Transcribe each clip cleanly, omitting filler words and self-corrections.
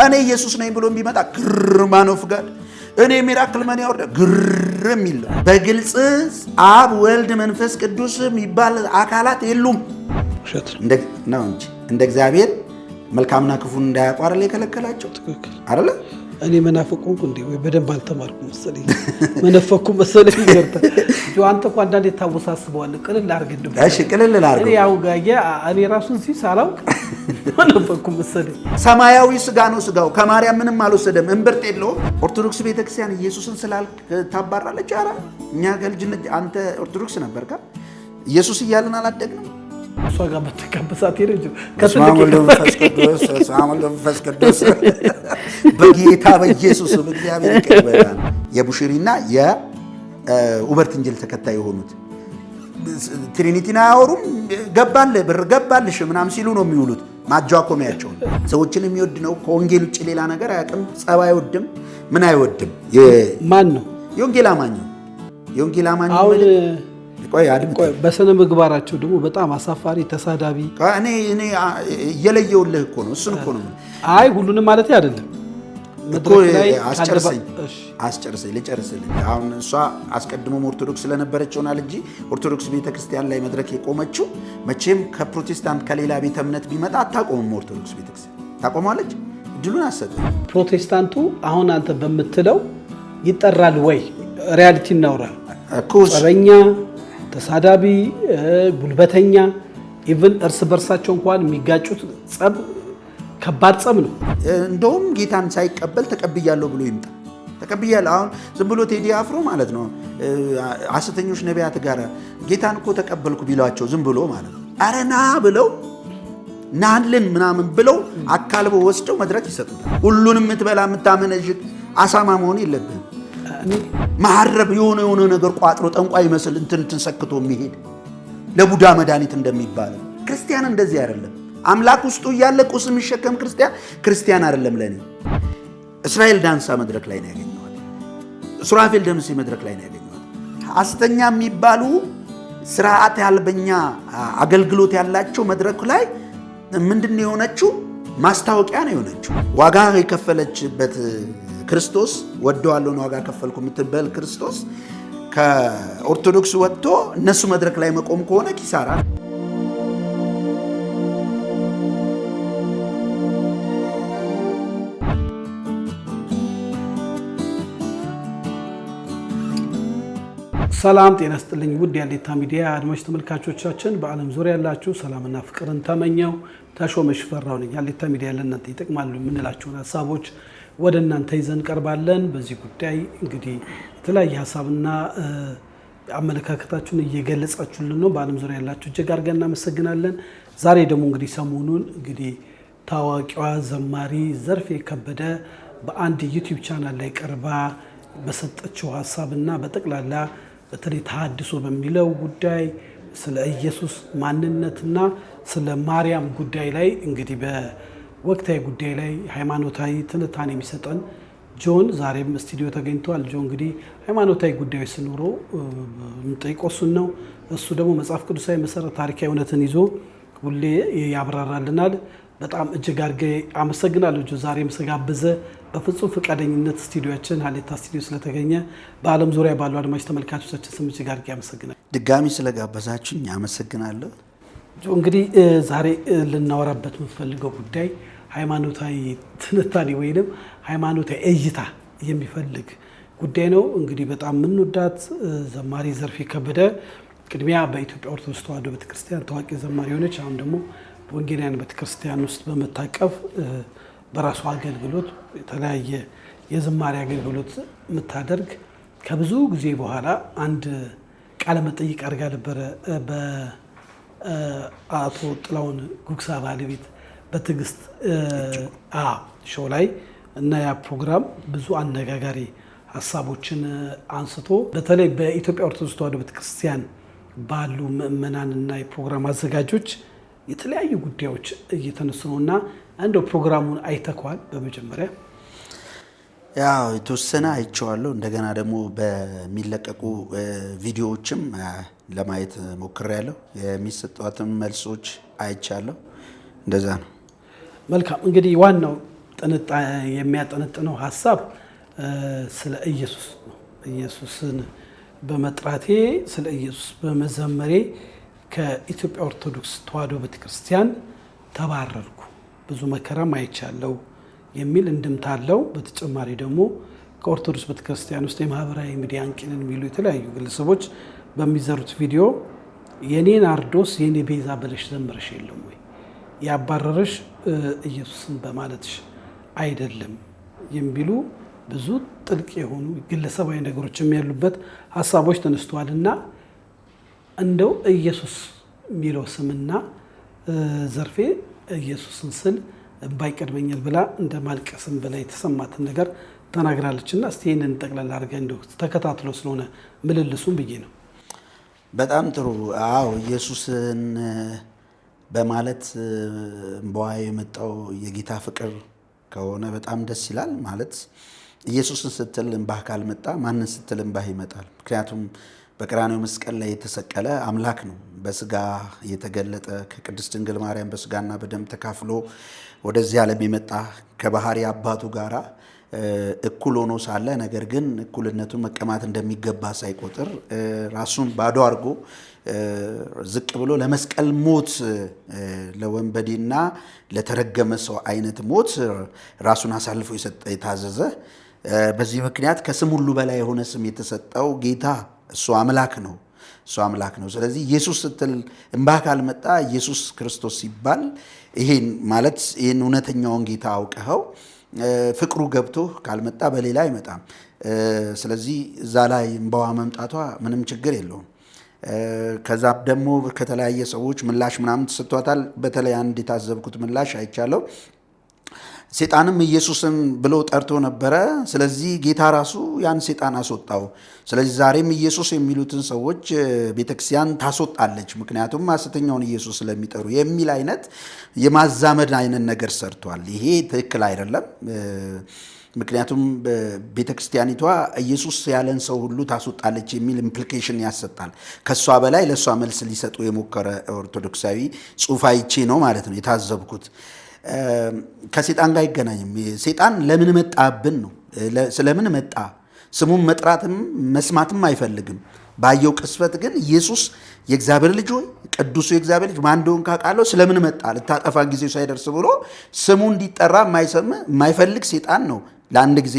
እኔ ኢየሱስ ነኝ ብሎ ቢመጣ ግርማን ኦፍ ጋድ እኔ ሚራክል ማን ያወርደ ግርም ይላል። በግልጽ አብ ወልድ መንፈስ ቅዱስ የሚባል አካላት የሉም ነው እንጂ እንደ እግዚአብሔር መልካምና ክፉን እንዳያቋርል የከለከላቸው አይደለ? እኔ መናፈቁንኩ እንዴ ወይ በደንብ አልተማርኩም መሰለኝ መነፈኩ መሰለኝ ይርታ ጆ አንተ እኮ አንዳንዴ ታወሳስበዋል ቅልል አርግ እንደው እሺ ቅልል አርግ እኔ ያው ጋያ እኔ ራሱን ሲሳላውቅ መነፈኩ መሰለኝ ሰማያዊ ስጋ ነው ስጋው ከማርያም ምንም አልወሰደም እንብርት የለውም። ኦርቶዶክስ ቤተክርስቲያን ኢየሱስን ስላልክ ታባራለች። ኧረ እኛ ገልጅነት አንተ ኦርቶዶክስ ነበርካ ኢየሱስ እያልን አላደግንም። እሷ ጋር በተቀበሳት ይረጅ ከትልቅ መንፈስ ቅዱስ በጌታ በኢየሱስ በእግዚአብሔር ይቀበላል። የቡሽሪና የኡበርትንጀል ተከታይ የሆኑት ትሪኒቲና አወሩም ገባለ ብር ገባልሽ ምናም ሲሉ ነው የሚውሉት። ማጃኮሚያቸው ሰዎችን የሚወድ ነው። ከወንጌል ውጭ ሌላ ነገር አያውቅም። ጸባይ አይወድም። ምን አይወድም? ማን ነው? የወንጌል አማኝ ነው። የወንጌል አማኝ ቆይ በስነ ምግባራቸው ደግሞ በጣም አሳፋሪ ተሳዳቢ እኔ እየለየውልህ እኮ ነው። እሱን እኮ ነው። አይ ሁሉንም ማለት አይደለም። አስጨርሰኝ ልጨርስልህ። አሁን እሷ አስቀድሞም ኦርቶዶክስ ስለነበረች ሆናል እንጂ ኦርቶዶክስ ቤተክርስቲያን ላይ መድረክ የቆመችው መቼም ከፕሮቴስታንት ከሌላ ቤተ እምነት ቢመጣ አታቆምም። ኦርቶዶክስ ቤተክርስቲያን ታቆማለች። እድሉን አሰጠ። ፕሮቴስታንቱ አሁን አንተ በምትለው ይጠራል ወይ? ሪያሊቲ እናውራ። ጸበኛ፣ ተሳዳቢ፣ ጉልበተኛ ኢቭን እርስ በርሳቸው እንኳን የሚጋጩት ጸብ ከባድ ጸብ ነው። እንደውም ጌታን ሳይቀበል ተቀብያለሁ ብሎ ይምጣ። ተቀብያለሁ አሁን ዝም ብሎ ቴዲ አፍሮ ማለት ነው ሐሰተኞች ነቢያት ጋር ጌታን እኮ ተቀበልኩ ቢሏቸው ዝም ብሎ ማለት ነው አረና ብለው ናልን ምናምን ብለው አካልበው ወስደው መድረክ ይሰጡታል። ሁሉንም የምትበላ የምታመነዥግ አሳማ መሆን የለብህም። ማሐረብ የሆነ ነገር ቋጥሮ ጠንቋይ ይመስል እንትን ሰክቶ የሚሄድ ለቡዳ መድኃኒት እንደሚባለው ክርስቲያን እንደዚህ አይደለም። አምላክ ውስጡ እያለ ቁስ የሚሸከም ክርስቲያን አይደለም። ለኔ እስራኤል ዳንሳ መድረክ ላይ ነው ያገኘዋል። ሱራፌል ደምሴ መድረክ ላይ ነው ያገኘዋል። ሐሰተኛ የሚባሉ ስርዓት ያልበኛ አገልግሎት ያላቸው መድረክ ላይ ምንድነው የሆነችው? ማስታወቂያ ነው የሆነችው። ዋጋ የከፈለችበት ክርስቶስ ወደዋለሁ ነው ዋጋ ከፈልኩ የምትበል ክርስቶስ ከኦርቶዶክስ ወጥቶ እነሱ መድረክ ላይ መቆም ከሆነ ኪሳራ። ሰላም ጤና ይስጥልኝ ውድ የሀሌታ ሚዲያ አድማጭ ተመልካቾቻችን በዓለም ዙሪያ ያላችሁ ሰላምና ፍቅርን ተመኘው ተሾመ ሽፈራው ነኝ። ሀሌታ ሚዲያ ለእናንተ ይጠቅማሉ የምንላቸውን ሀሳቦች ወደ እናንተ ይዘን ቀርባለን። በዚህ ጉዳይ እንግዲህ የተለያየ ሀሳብና አመለካከታችሁን እየገለጻችሁልን ነው። በዓለም ዙሪያ ያላችሁ እጅግ አድርገን እናመሰግናለን። ዛሬ ደግሞ እንግዲህ ሰሞኑን እንግዲህ ታዋቂዋ ዘማሪ ዘርፌ ከበደ በአንድ ዩቲዩብ ቻናል ላይ ቀርባ በሰጠችው ሀሳብና በጠቅላላ በተለይ ተሐድሶ በሚለው ጉዳይ ስለ ኢየሱስ ማንነትና ስለ ማርያም ጉዳይ ላይ እንግዲህ በወቅታዊ ጉዳይ ላይ ሃይማኖታዊ ትንታኔ የሚሰጠን ጆን ዛሬም ስቱዲዮ ተገኝቷል። ጆን እንግዲህ ሃይማኖታዊ ጉዳዮች ሲኖሩ እንጠይቀው እሱን ነው። እሱ ደግሞ መጽሐፍ ቅዱሳዊ መሰረት ታሪካዊ እውነትን ይዞ ሁሌ ያብራራልናል። በጣም እጅግ አድርጌ አመሰግናለሁ ጆን ዛሬም ስጋብዘ በፍጹም ፈቃደኝነት ስቱዲዮአችን ሀሌታ ስቱዲዮ ስለተገኘ በዓለም ዙሪያ ባሉ አድማጭ ተመልካቾቻችን ስም እጅግ አድርጌ አመሰግናለሁ። ድጋሚ ስለጋበዛችሁኝ አመሰግናለሁ። እንግዲህ ዛሬ ልናወራበት የምንፈልገው ጉዳይ ሃይማኖታዊ ትንታኔ ወይንም ሃይማኖታዊ እይታ የሚፈልግ ጉዳይ ነው። እንግዲህ በጣም የምንወዳት ዘማሪ ዘርፌ ከበደ ቅድሚያ በኢትዮጵያ ኦርቶዶክስ ተዋሕዶ ቤተክርስቲያን ታዋቂ ዘማሪ ሆነች። አሁን ደግሞ በወንጌላውያን ቤተክርስቲያን ውስጥ በመታቀፍ በራሷ አገልግሎት የተለያየ የዝማሬ አገልግሎት የምታደርግ ከብዙ ጊዜ በኋላ አንድ ቃለ መጠይቅ አድርጋ ነበረ በአቶ ጥላሁን ጉግሳ ባለቤት በትዕግስት ሾው ላይ እና ያ ፕሮግራም ብዙ አነጋጋሪ ሀሳቦችን አንስቶ በተለይ በኢትዮጵያ ኦርቶዶክስ ተዋሕዶ ቤተክርስቲያን ባሉ ምእመናንና የፕሮግራም አዘጋጆች የተለያዩ ጉዳዮች እየተነሱ ነውና እንደው ፕሮግራሙን አይተኳል? በመጀመሪያ ያው የተወሰነ አይቼዋለሁ። እንደገና ደግሞ በሚለቀቁ ቪዲዮዎችም ለማየት ሞክሬያለሁ። የሚሰጧትም መልሶች አይቻለሁ። እንደዛ ነው። መልካም እንግዲህ ዋናው የሚያጠነጥነው ሀሳብ ስለ ኢየሱስ ነው። ኢየሱስን በመጥራቴ ስለ ኢየሱስ በመዘመሬ ከኢትዮጵያ ኦርቶዶክስ ተዋሕዶ ቤተክርስቲያን ተባረርኩ፣ ብዙ መከራም አይቻለው የሚል እንድምታ አለው። በተጨማሪ ደግሞ ከኦርቶዶክስ ቤተክርስቲያን ውስጥ የማህበራዊ ሚዲያ አንቂንን የሚሉ የተለያዩ ግለሰቦች በሚዘሩት ቪዲዮ የኔ ናርዶስ የኔ ቤዛ ብለሽ ዘምረሽ የለም ወይ ያባረረሽ ኢየሱስን በማለትሽ አይደለም የሚሉ ብዙ ጥልቅ የሆኑ ግለሰባዊ ነገሮችም ያሉበት ሀሳቦች ተነስተዋልና እንደው ኢየሱስ የሚለው ስምና ዘርፌ ኢየሱስን ስል እንባ ይቀድመኛል ብላ እንደ ማልቀስም በላይ የተሰማትን ነገር ተናግራለችና እስቲ ይህንን ጠቅላላ አድርገን እንደው ተከታትሎ ስለሆነ ምልልሱም ብዬ ነው። በጣም ጥሩ። አዎ ኢየሱስን በማለት እንባዋ የመጣው የጌታ ፍቅር ከሆነ በጣም ደስ ይላል። ማለት ኢየሱስን ስትል እንባህ ካልመጣ ማንን ስትል እንባህ ይመጣል? ምክንያቱም በቀራንዮ መስቀል ላይ የተሰቀለ አምላክ ነው። በስጋ የተገለጠ ከቅድስት ድንግል ማርያም በስጋና በደም ተካፍሎ ወደዚህ ዓለም የመጣ ከባህሪ አባቱ ጋራ እኩል ሆኖ ሳለ ነገር ግን እኩልነቱን መቀማት እንደሚገባ ሳይቆጥር ራሱን ባዶ አድርጎ ዝቅ ብሎ ለመስቀል ሞት ለወንበዴና ለተረገመ ሰው አይነት ሞት ራሱን አሳልፎ የታዘዘ በዚህ ምክንያት ከስም ሁሉ በላይ የሆነ ስም የተሰጠው ጌታ እሱ አምላክ ነው። እሱ አምላክ ነው። ስለዚህ ኢየሱስ ስትል እንባህ ካልመጣ ኢየሱስ ክርስቶስ ሲባል ይሄን ማለት ይሄን እውነተኛውን ጌታ አውቀኸው ፍቅሩ ገብቶ ካልመጣ በሌላ አይመጣም። ስለዚህ እዛ ላይ እንባዋ መምጣቷ ምንም ችግር የለውም። ከዛ ደግሞ ከተለያየ ሰዎች ምላሽ ምናምን ተሰጥቷታል። በተለይ አንድ የታዘብኩት ምላሽ አይቻለው። ሴጣንም ኢየሱስን ብሎ ጠርቶ ነበረ። ስለዚህ ጌታ ራሱ ያን ሴጣን አስወጣው። ስለዚህ ዛሬም ኢየሱስ የሚሉትን ሰዎች ቤተክርስቲያን ታስወጣለች፣ ምክንያቱም ሐሰተኛውን ኢየሱስ ስለሚጠሩ የሚል አይነት የማዛመድ አይነት ነገር ሰርቷል። ይሄ ትክክል አይደለም። ምክንያቱም ቤተክርስቲያኒቷ ኢየሱስ ያለን ሰው ሁሉ ታስወጣለች የሚል ኢምፕሊኬሽን ያሰጣል። ከሷ በላይ ለሷ መልስ ሊሰጡ የሞከረ ኦርቶዶክሳዊ ጽሑፍ አይቼ ነው ማለት ነው የታዘብኩት። ከሴጣን ጋር አይገናኝም። ሴጣን ለምን መጣብን ነው። ስለምን መጣ? ስሙን መጥራትም መስማትም አይፈልግም። ባየው ቅስፈት ግን ኢየሱስ የእግዚአብሔር ልጅ ሆይ ቅዱሱ የእግዚአብሔር ልጅ ማን እንደሆንክ አውቃለሁ፣ ስለምን መጣ? ልታጠፋን ጊዜው ሳይደርስ ብሎ ስሙ እንዲጠራ የማይፈልግ ሴጣን ነው ለአንድ ጊዜ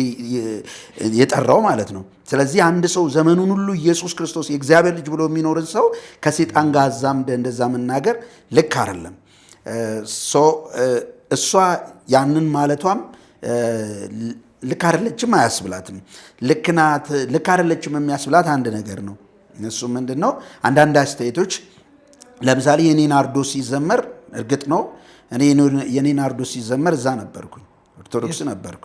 የጠራው ማለት ነው። ስለዚህ አንድ ሰው ዘመኑን ሁሉ ኢየሱስ ክርስቶስ የእግዚአብሔር ልጅ ብሎ የሚኖርን ሰው ከሴጣን ጋር አዛምደ እንደዛ መናገር ልክ አይደለም። እሷ ያንን ማለቷም ልክ አይደለችም አያስብላትም። ልክ ናት፣ ልክ አይደለችም የሚያስብላት አንድ ነገር ነው። እሱ ምንድን ነው? አንዳንድ አስተያየቶች ለምሳሌ የኔ ናርዶስ ሲዘመር፣ እርግጥ ነው እኔ የኔ ናርዶስ ሲዘመር እዛ ነበርኩኝ፣ ኦርቶዶክስ ነበርኩ።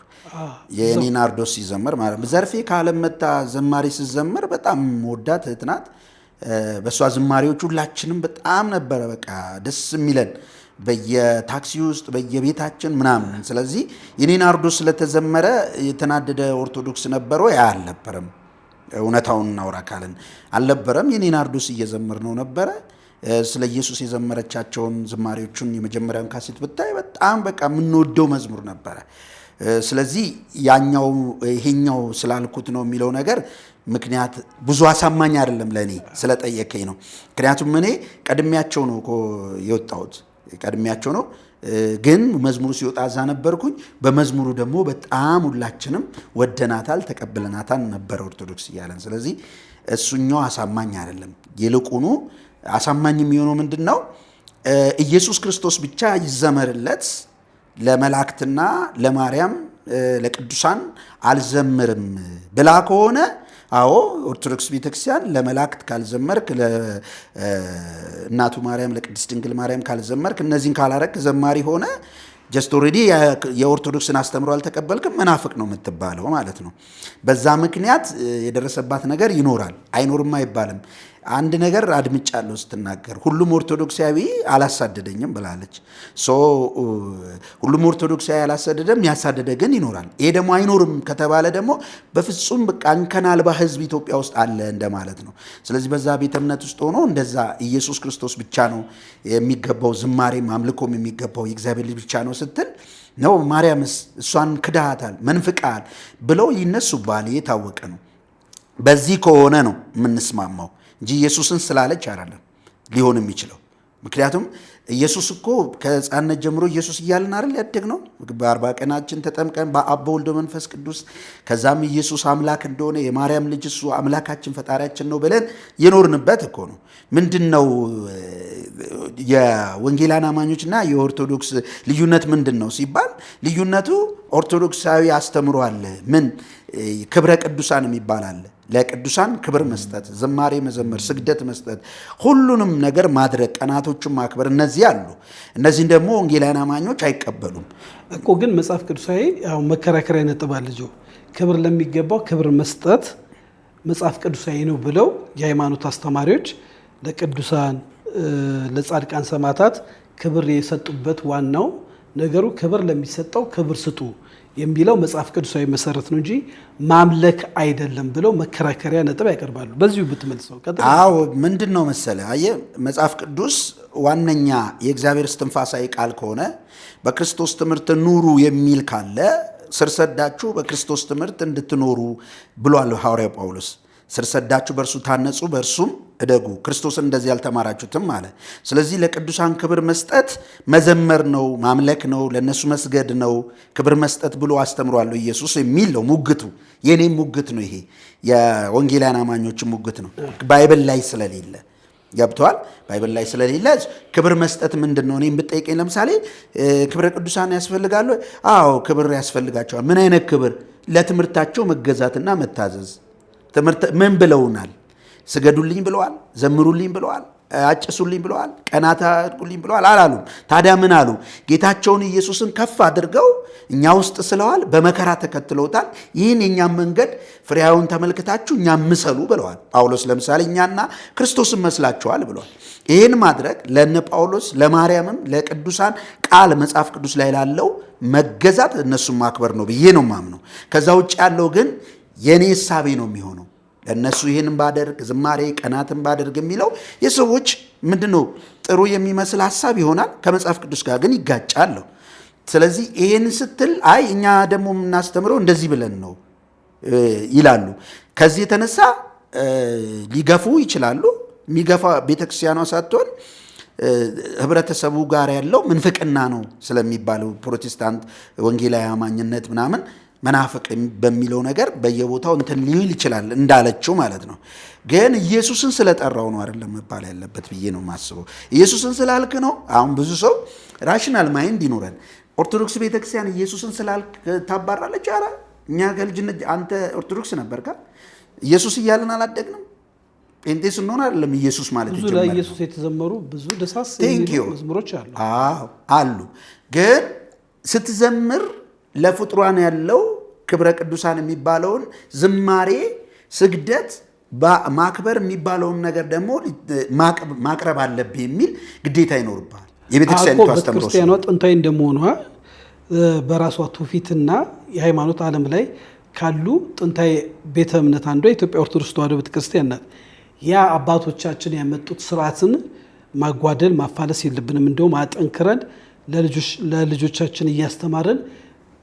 የኔ ናርዶስ ሲዘመር ማለት ዘርፌ ከዓለም መታ ዘማሪ ሲዘመር በጣም ወዳት እህት ናት። በእሷ ዝማሬዎች ሁላችንም በጣም ነበረ በቃ ደስ የሚለን በየታክሲ ውስጥ በየቤታችን ምናምን። ስለዚህ የኔ ናርዶስ ስለተዘመረ የተናደደ ኦርቶዶክስ ነበረ? ያ አልነበረም። እውነታውን እናውራ ካልን አልነበረም። የኔ ናርዶስ እየዘመር ነው ነበረ። ስለ ኢየሱስ የዘመረቻቸውን ዝማሬዎቹን የመጀመሪያውን ካሴት ብታይ በጣም በቃ የምንወደው መዝሙር ነበረ። ስለዚህ ያኛው ይሄኛው ስላልኩት ነው የሚለው ነገር ምክንያት ብዙ አሳማኝ አይደለም ለእኔ ስለጠየቀኝ ነው። ምክንያቱም እኔ ቀድሜያቸው ነው የወጣሁት፣ ቀድሜያቸው ነው። ግን መዝሙሩ ሲወጣ እዛ ነበርኩኝ። በመዝሙሩ ደግሞ በጣም ሁላችንም ወደናታል፣ ተቀብለናታል ነበረ ኦርቶዶክስ እያለን። ስለዚህ እሱኛው አሳማኝ አይደለም። ይልቁኑ አሳማኝ የሚሆነው ምንድን ነው? ኢየሱስ ክርስቶስ ብቻ ይዘመርለት፣ ለመላእክትና ለማርያም ለቅዱሳን አልዘምርም ብላ ከሆነ አዎ ኦርቶዶክስ ቤተክርስቲያን ለመላእክት ካልዘመርክ፣ ለእናቱ ማርያም ለቅድስት ድንግል ማርያም ካልዘመርክ፣ እነዚህን ካላረክ ዘማሪ ሆነ ጀስት ኦልሬዲ የኦርቶዶክስን አስተምሮ አልተቀበልክም፣ መናፍቅ ነው የምትባለው ማለት ነው። በዛ ምክንያት የደረሰባት ነገር ይኖራል፣ አይኖርም አይባልም። አንድ ነገር አድምጫለሁ ስትናገር፣ ሁሉም ኦርቶዶክሳዊ አላሳደደኝም ብላለች። ሁሉም ኦርቶዶክሳዊ አላሳደደም፣ ያሳደደ ግን ይኖራል። ይሄ ደግሞ አይኖርም ከተባለ ደግሞ በፍጹም በቃ እንከን አልባ ሕዝብ ኢትዮጵያ ውስጥ አለ እንደማለት ነው። ስለዚህ በዛ ቤተ እምነት ውስጥ ሆኖ እንደዛ ኢየሱስ ክርስቶስ ብቻ ነው የሚገባው ዝማሬም አምልኮም የሚገባው የእግዚአብሔር ልጅ ብቻ ነው ስትል ነው ማርያምስ እሷን ክዳሃታል መንፍቃል ብለው ይነሱባል። የታወቀ ነው። በዚህ ከሆነ ነው የምንስማማው እንጂ ኢየሱስን ስላለች አይደለም ሊሆን የሚችለው። ምክንያቱም ኢየሱስ እኮ ከሕፃንነት ጀምሮ ኢየሱስ እያልን አይደል ያደግነው? በ40 ቀናችን ተጠምቀን በአብ በወልድ በመንፈስ ቅዱስ ከዛም ኢየሱስ አምላክ እንደሆነ የማርያም ልጅ እሱ አምላካችን ፈጣሪያችን ነው ብለን የኖርንበት እኮ ነው። ምንድን ነው የወንጌላን አማኞችና የኦርቶዶክስ ልዩነት ምንድን ነው ሲባል ልዩነቱ ኦርቶዶክሳዊ አስተምሮ አለ። ምን ክብረ ቅዱሳን የሚባል አለ። ለቅዱሳን ክብር መስጠት፣ ዝማሬ መዘመር፣ ስግደት መስጠት፣ ሁሉንም ነገር ማድረግ፣ ቀናቶቹን ማክበር፣ እነዚህ አሉ። እነዚህን ደግሞ ወንጌላውያን አማኞች አይቀበሉም እኮ። ግን መጽሐፍ ቅዱሳዊ መከራከሪያ ነጥብ አለ። ክብር ለሚገባው ክብር መስጠት መጽሐፍ ቅዱሳዊ ነው ብለው የሃይማኖት አስተማሪዎች ለቅዱሳን ለጻድቃን ሰማዕታት ክብር የሰጡበት ዋናው ነገሩ ክብር ለሚሰጠው ክብር ስጡ የሚለው መጽሐፍ ቅዱሳዊ መሰረት ነው እንጂ ማምለክ አይደለም ብለው መከራከሪያ ነጥብ ያቀርባሉ። በዚሁ ብትመልሰው። አዎ ምንድን ነው መሰለህ፣ አየህ መጽሐፍ ቅዱስ ዋነኛ የእግዚአብሔር እስትንፋሳዊ ቃል ከሆነ በክርስቶስ ትምህርት ኑሩ የሚል ካለ ስር ሰዳችሁ በክርስቶስ ትምህርት እንድትኖሩ ብሏል ሐዋርያው ጳውሎስ። ስር ሰዳችሁ በእርሱ ታነጹ በእርሱም እደጉ፣ ክርስቶስን እንደዚህ ያልተማራችሁትም አለ። ስለዚህ ለቅዱሳን ክብር መስጠት መዘመር ነው፣ ማምለክ ነው፣ ለእነሱ መስገድ ነው፣ ክብር መስጠት ብሎ አስተምሯለሁ ኢየሱስ የሚል ነው ሙግቱ። የኔም ሙግት ነው ይሄ፣ የወንጌላውያን አማኞች ሙግት ነው። ባይብል ላይ ስለሌለ ገብተዋል። ባይብል ላይ ስለሌለ ክብር መስጠት ምንድን ነው? እኔም ብጠይቀኝ ለምሳሌ ክብረ ቅዱሳን ያስፈልጋሉ? አዎ ክብር ያስፈልጋቸዋል። ምን አይነት ክብር? ለትምህርታቸው መገዛትና መታዘዝ። ትምህርት ምን ብለውናል? ስገዱልኝ ብለዋል፣ ዘምሩልኝ ብለዋል፣ አጭሱልኝ ብለዋል፣ ቀናት አድርጉልኝ ብለዋል አላሉም። ታዲያ ምን አሉ? ጌታቸውን ኢየሱስን ከፍ አድርገው እኛ ውስጥ ስለዋል በመከራ ተከትለውታል። ይህን የእኛም መንገድ ፍሬያውን ተመልክታችሁ እኛም ምሰሉ ብለዋል። ጳውሎስ ለምሳሌ እኛና ክርስቶስን መስላችኋል ብለዋል። ይህን ማድረግ ለነ ጳውሎስ ለማርያምም ለቅዱሳን ቃል መጽሐፍ ቅዱስ ላይ ላለው መገዛት እነሱን ማክበር ነው ብዬ ነው ማምነው። ከዛ ውጭ ያለው ግን የኔ እሳቤ ነው የሚሆነው። ለእነሱ ይህንን ባደርግ ዝማሬ ቀናትን ባደርግ የሚለው የሰዎች ምንድነው ጥሩ የሚመስል ሀሳብ ይሆናል፣ ከመጽሐፍ ቅዱስ ጋር ግን ይጋጫለሁ። ስለዚህ ይህን ስትል አይ እኛ ደግሞ የምናስተምረው እንደዚህ ብለን ነው ይላሉ። ከዚህ የተነሳ ሊገፉ ይችላሉ። የሚገፋ ቤተክርስቲያኗ ሳትሆን ህብረተሰቡ ጋር ያለው ምንፍቅና ነው ስለሚባለው ፕሮቴስታንት ወንጌላዊ አማኝነት ምናምን መናፍቅ በሚለው ነገር በየቦታው እንትን ሊል ይችላል እንዳለችው ማለት ነው። ግን ኢየሱስን ስለጠራው ነው አይደለም መባል ያለበት ብዬ ነው የማስበው። ኢየሱስን ስላልክ ነው። አሁን ብዙ ሰው ራሽናል ማይንድ ይኖረን። ኦርቶዶክስ ቤተክርስቲያን ኢየሱስን ስላልክ ታባራለች። ኧረ እኛ ከልጅነት አንተ ኦርቶዶክስ ነበርካ? ኢየሱስ እያልን አላደግንም? ጴንጤ ስንሆን አይደለም ኢየሱስ ማለት ብዙ ላይ ኢየሱስ የተዘመሩ ብዙ ደሳስ መዝሙሮች አሉ አሉ። ግን ስትዘምር ለፍጡራን ያለው ክብረ ቅዱሳን የሚባለውን ዝማሬ፣ ስግደት፣ ማክበር የሚባለውን ነገር ደግሞ ማቅረብ አለብህ የሚል ግዴታ ይኖርብሃል። የቤተክርስቲያኒቱ አስተምሮ ክርስቲያኗ ጥንታዊ እንደመሆኗ በራሷ ትውፊትና የሃይማኖት ዓለም ላይ ካሉ ጥንታዊ ቤተ እምነት አንዷ የኢትዮጵያ ኦርቶዶክስ ተዋሕዶ ቤተክርስቲያን ናት። ያ አባቶቻችን ያመጡት ስርዓትን ማጓደል ማፋለስ የለብንም። እንደውም አጠንክረን ለልጆቻችን እያስተማርን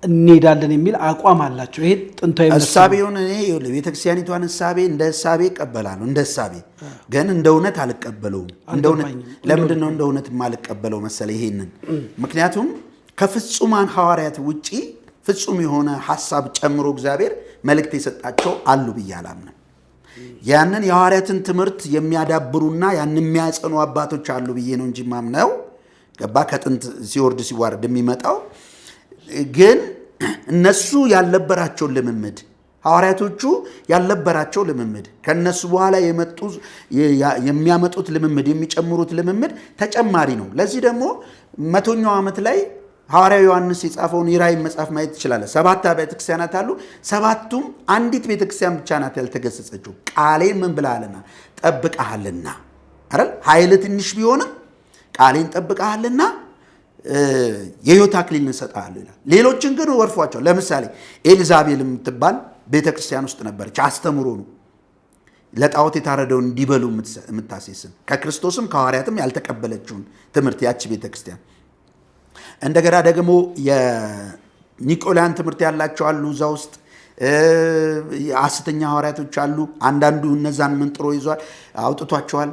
እንሄዳለን የሚል አቋም አላቸው። ይሄ ጥንታዊ እሳቤውን እኔ ቤተክርስቲያኒቷን እሳቤ እንደ እሳቤ እቀበላለሁ። እንደ እሳቤ ግን እንደ እውነት አልቀበለውም። እንደ እውነት ለምንድን ነው እንደ እውነት የማልቀበለው መሰለ? ይሄንን ምክንያቱም ከፍጹማን ሐዋርያት ውጪ ፍጹም የሆነ ሐሳብ ጨምሮ እግዚአብሔር መልእክት የሰጣቸው አሉ ብዬ አላምንም። ያንን የሐዋርያትን ትምህርት የሚያዳብሩና ያን የሚያጸኑ አባቶች አሉ ብዬ ነው እንጂ ማምነው ገባ ከጥንት ሲወርድ ሲዋርድ የሚመጣው ግን እነሱ ያልነበራቸውን ልምምድ ሐዋርያቶቹ ያልነበራቸው ልምምድ ከነሱ በኋላ የሚያመጡት ልምምድ የሚጨምሩት ልምምድ ተጨማሪ ነው። ለዚህ ደግሞ 100ኛው ዓመት ላይ ሐዋርያው ዮሐንስ የጻፈውን የራእይ መጽሐፍ ማየት ትችላለህ። 7 አብያተ ክርስቲያናት አሉ። 7ቱም አንዲት ቤተክርስቲያን ብቻ ናት ያልተገሰጸችው። ቃሌን ምን ብለሃልና ጠብቀሃልና አይደል? ኃይል ትንሽ ቢሆንም ቃሌን ጠብቀሃልና የሕይወት አክሊል እንሰጥሃለን ይላል። ሌሎችን ግን ወርፏቸው። ለምሳሌ ኤልዛቤል የምትባል ቤተክርስቲያን ውስጥ ነበረች። አስተምሮ ነው ለጣዖት የታረደውን እንዲበሉ የምታሴስን ከክርስቶስም ከሐዋርያትም ያልተቀበለችውን ትምህርት ያቺ ቤተክርስቲያን እንደገና ደግሞ የኒቆላውያን ትምህርት ያላቸው አሉ እዛ ውስጥ ሐሰተኛ ሐዋርያቶች አሉ። አንዳንዱ እነዛን መንጥሮ ይዟል አውጥቷቸዋል።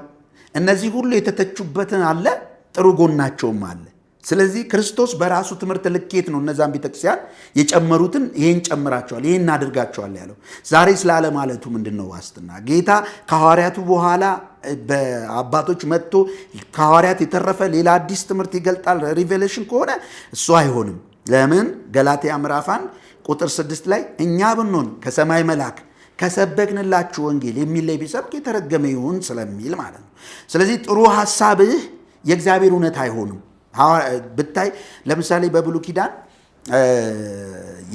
እነዚህ ሁሉ የተተቹበትን አለ፣ ጥሩ ጎናቸውም አለ። ስለዚህ ክርስቶስ በራሱ ትምህርት ልኬት ነው እነዛን ቤተክርስቲያን የጨመሩትን ይሄን ጨምራቸዋል፣ ይሄን አድርጋቸዋል ያለው። ዛሬ ስላለማለቱ ምንድነው ዋስትና? ጌታ ከሐዋርያቱ በኋላ በአባቶች መጥቶ ከሐዋርያት የተረፈ ሌላ አዲስ ትምህርት ይገልጣል ሪቬሌሽን ከሆነ እሱ አይሆንም። ለምን? ገላትያ ምዕራፍ 1 ቁጥር 6 ላይ እኛ ብንሆን ከሰማይ መልአክ ከሰበክንላችሁ ወንጌል የሚለይ ቢሰብክ የተረገመ ይሁን ስለሚል ማለት ነው። ስለዚህ ጥሩ ሐሳብህ የእግዚአብሔር እውነት አይሆንም። ብታይ ለምሳሌ በብሉይ ኪዳን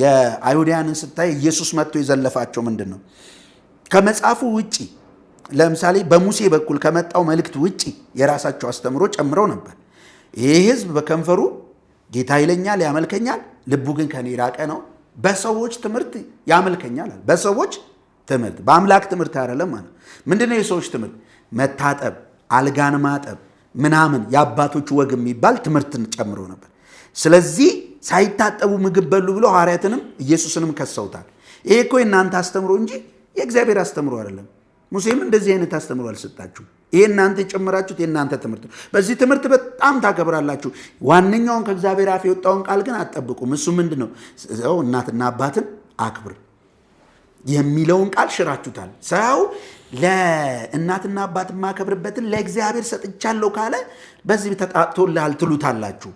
የአይሁዳውያንን ስታይ ኢየሱስ መጥቶ የዘለፋቸው ምንድን ነው? ከመጽሐፉ ውጪ ለምሳሌ በሙሴ በኩል ከመጣው መልእክት ውጪ የራሳቸው አስተምሮ ጨምረው ነበር። ይህ ሕዝብ በከንፈሩ ጌታ ይለኛል ያመልከኛል፣ ልቡ ግን ከኔ ራቀ ነው። በሰዎች ትምህርት ያመልከኛል። በሰዎች ትምህርት፣ በአምላክ ትምህርት አይደለም ማለት። ምንድነው የሰዎች ትምህርት? መታጠብ፣ አልጋን ማጠብ ምናምን የአባቶች ወግ የሚባል ትምህርትን ጨምሮ ነበር። ስለዚህ ሳይታጠቡ ምግብ በሉ ብለው ሐዋርያትንም ኢየሱስንም ከሰውታል። ይሄ እኮ የእናንተ አስተምሮ እንጂ የእግዚአብሔር አስተምሮ አይደለም። ሙሴም እንደዚህ አይነት አስተምሮ አልሰጣችሁ። ይሄ እናንተ የጨመራችሁት የእናንተ ትምህርት ነው። በዚህ ትምህርት በጣም ታከብራላችሁ፣ ዋነኛውን ከእግዚአብሔር አፍ የወጣውን ቃል ግን አትጠብቁም። እሱ ምንድን ነው? እናትና አባትን አክብር የሚለውን ቃል ሽራችሁታል። ሰው ለእናትና አባት የማከብርበትን ለእግዚአብሔር ሰጥቻለሁ ካለ በዚህ ተጣጥቶልሃል ትሉታላችሁ።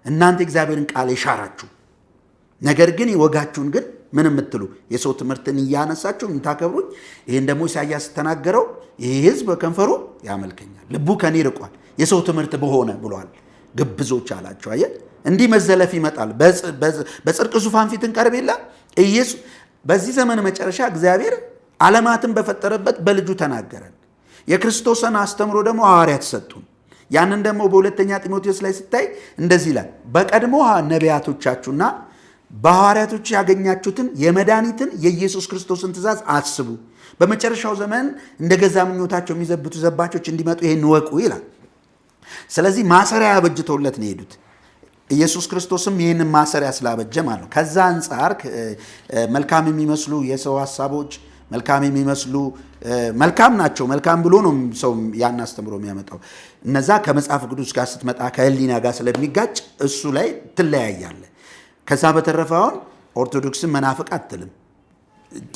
እናንተ እግዚአብሔርን ቃል የሻራችሁ ነገር ግን ወጋችሁን ግን ምን የምትሉ የሰው ትምህርትን እያነሳችሁ የምታከብሩኝ። ይህን ደግሞ ኢሳይያስ ተናገረው፣ ይህ ሕዝብ በከንፈሩ ያመልከኛል፣ ልቡ ከኔ ርቋል፣ የሰው ትምህርት በሆነ ብሏል። ግብዞች አላቸው። አየህ፣ እንዲህ መዘለፍ ይመጣል። በጽድቅ ዙፋን ፊት እንቀርብ የለ ኢየሱስ። በዚህ ዘመን መጨረሻ እግዚአብሔር ዓለማትን በፈጠረበት በልጁ ተናገረን። የክርስቶስን አስተምሮ ደግሞ ሐዋርያት ሰጡን። ያንን ደግሞ በሁለተኛ ጢሞቴዎስ ላይ ስታይ እንደዚህ ይላል፣ በቀድሞ ነቢያቶቻችሁና በሐዋርያቶች ያገኛችሁትን የመድኃኒትን የኢየሱስ ክርስቶስን ትእዛዝ አስቡ፣ በመጨረሻው ዘመን እንደ ገዛ ምኞታቸው የሚዘብቱ ዘባቾች እንዲመጡ ይሄን ወቁ ይላል። ስለዚህ ማሰሪያ ያበጅተውለት ነው የሄዱት። ኢየሱስ ክርስቶስም ይህንን ማሰሪያ ስላበጀ ማለት ነው። ከዛ አንጻር መልካም የሚመስሉ የሰው ሀሳቦች መልካም የሚመስሉ መልካም ናቸው። መልካም ብሎ ነው ሰው ያን አስተምሮ የሚያመጣው። እነዛ ከመጽሐፍ ቅዱስ ጋር ስትመጣ ከህሊና ጋር ስለሚጋጭ እሱ ላይ ትለያያለ። ከዛ በተረፈ አሁን ኦርቶዶክስን መናፍቅ አትልም።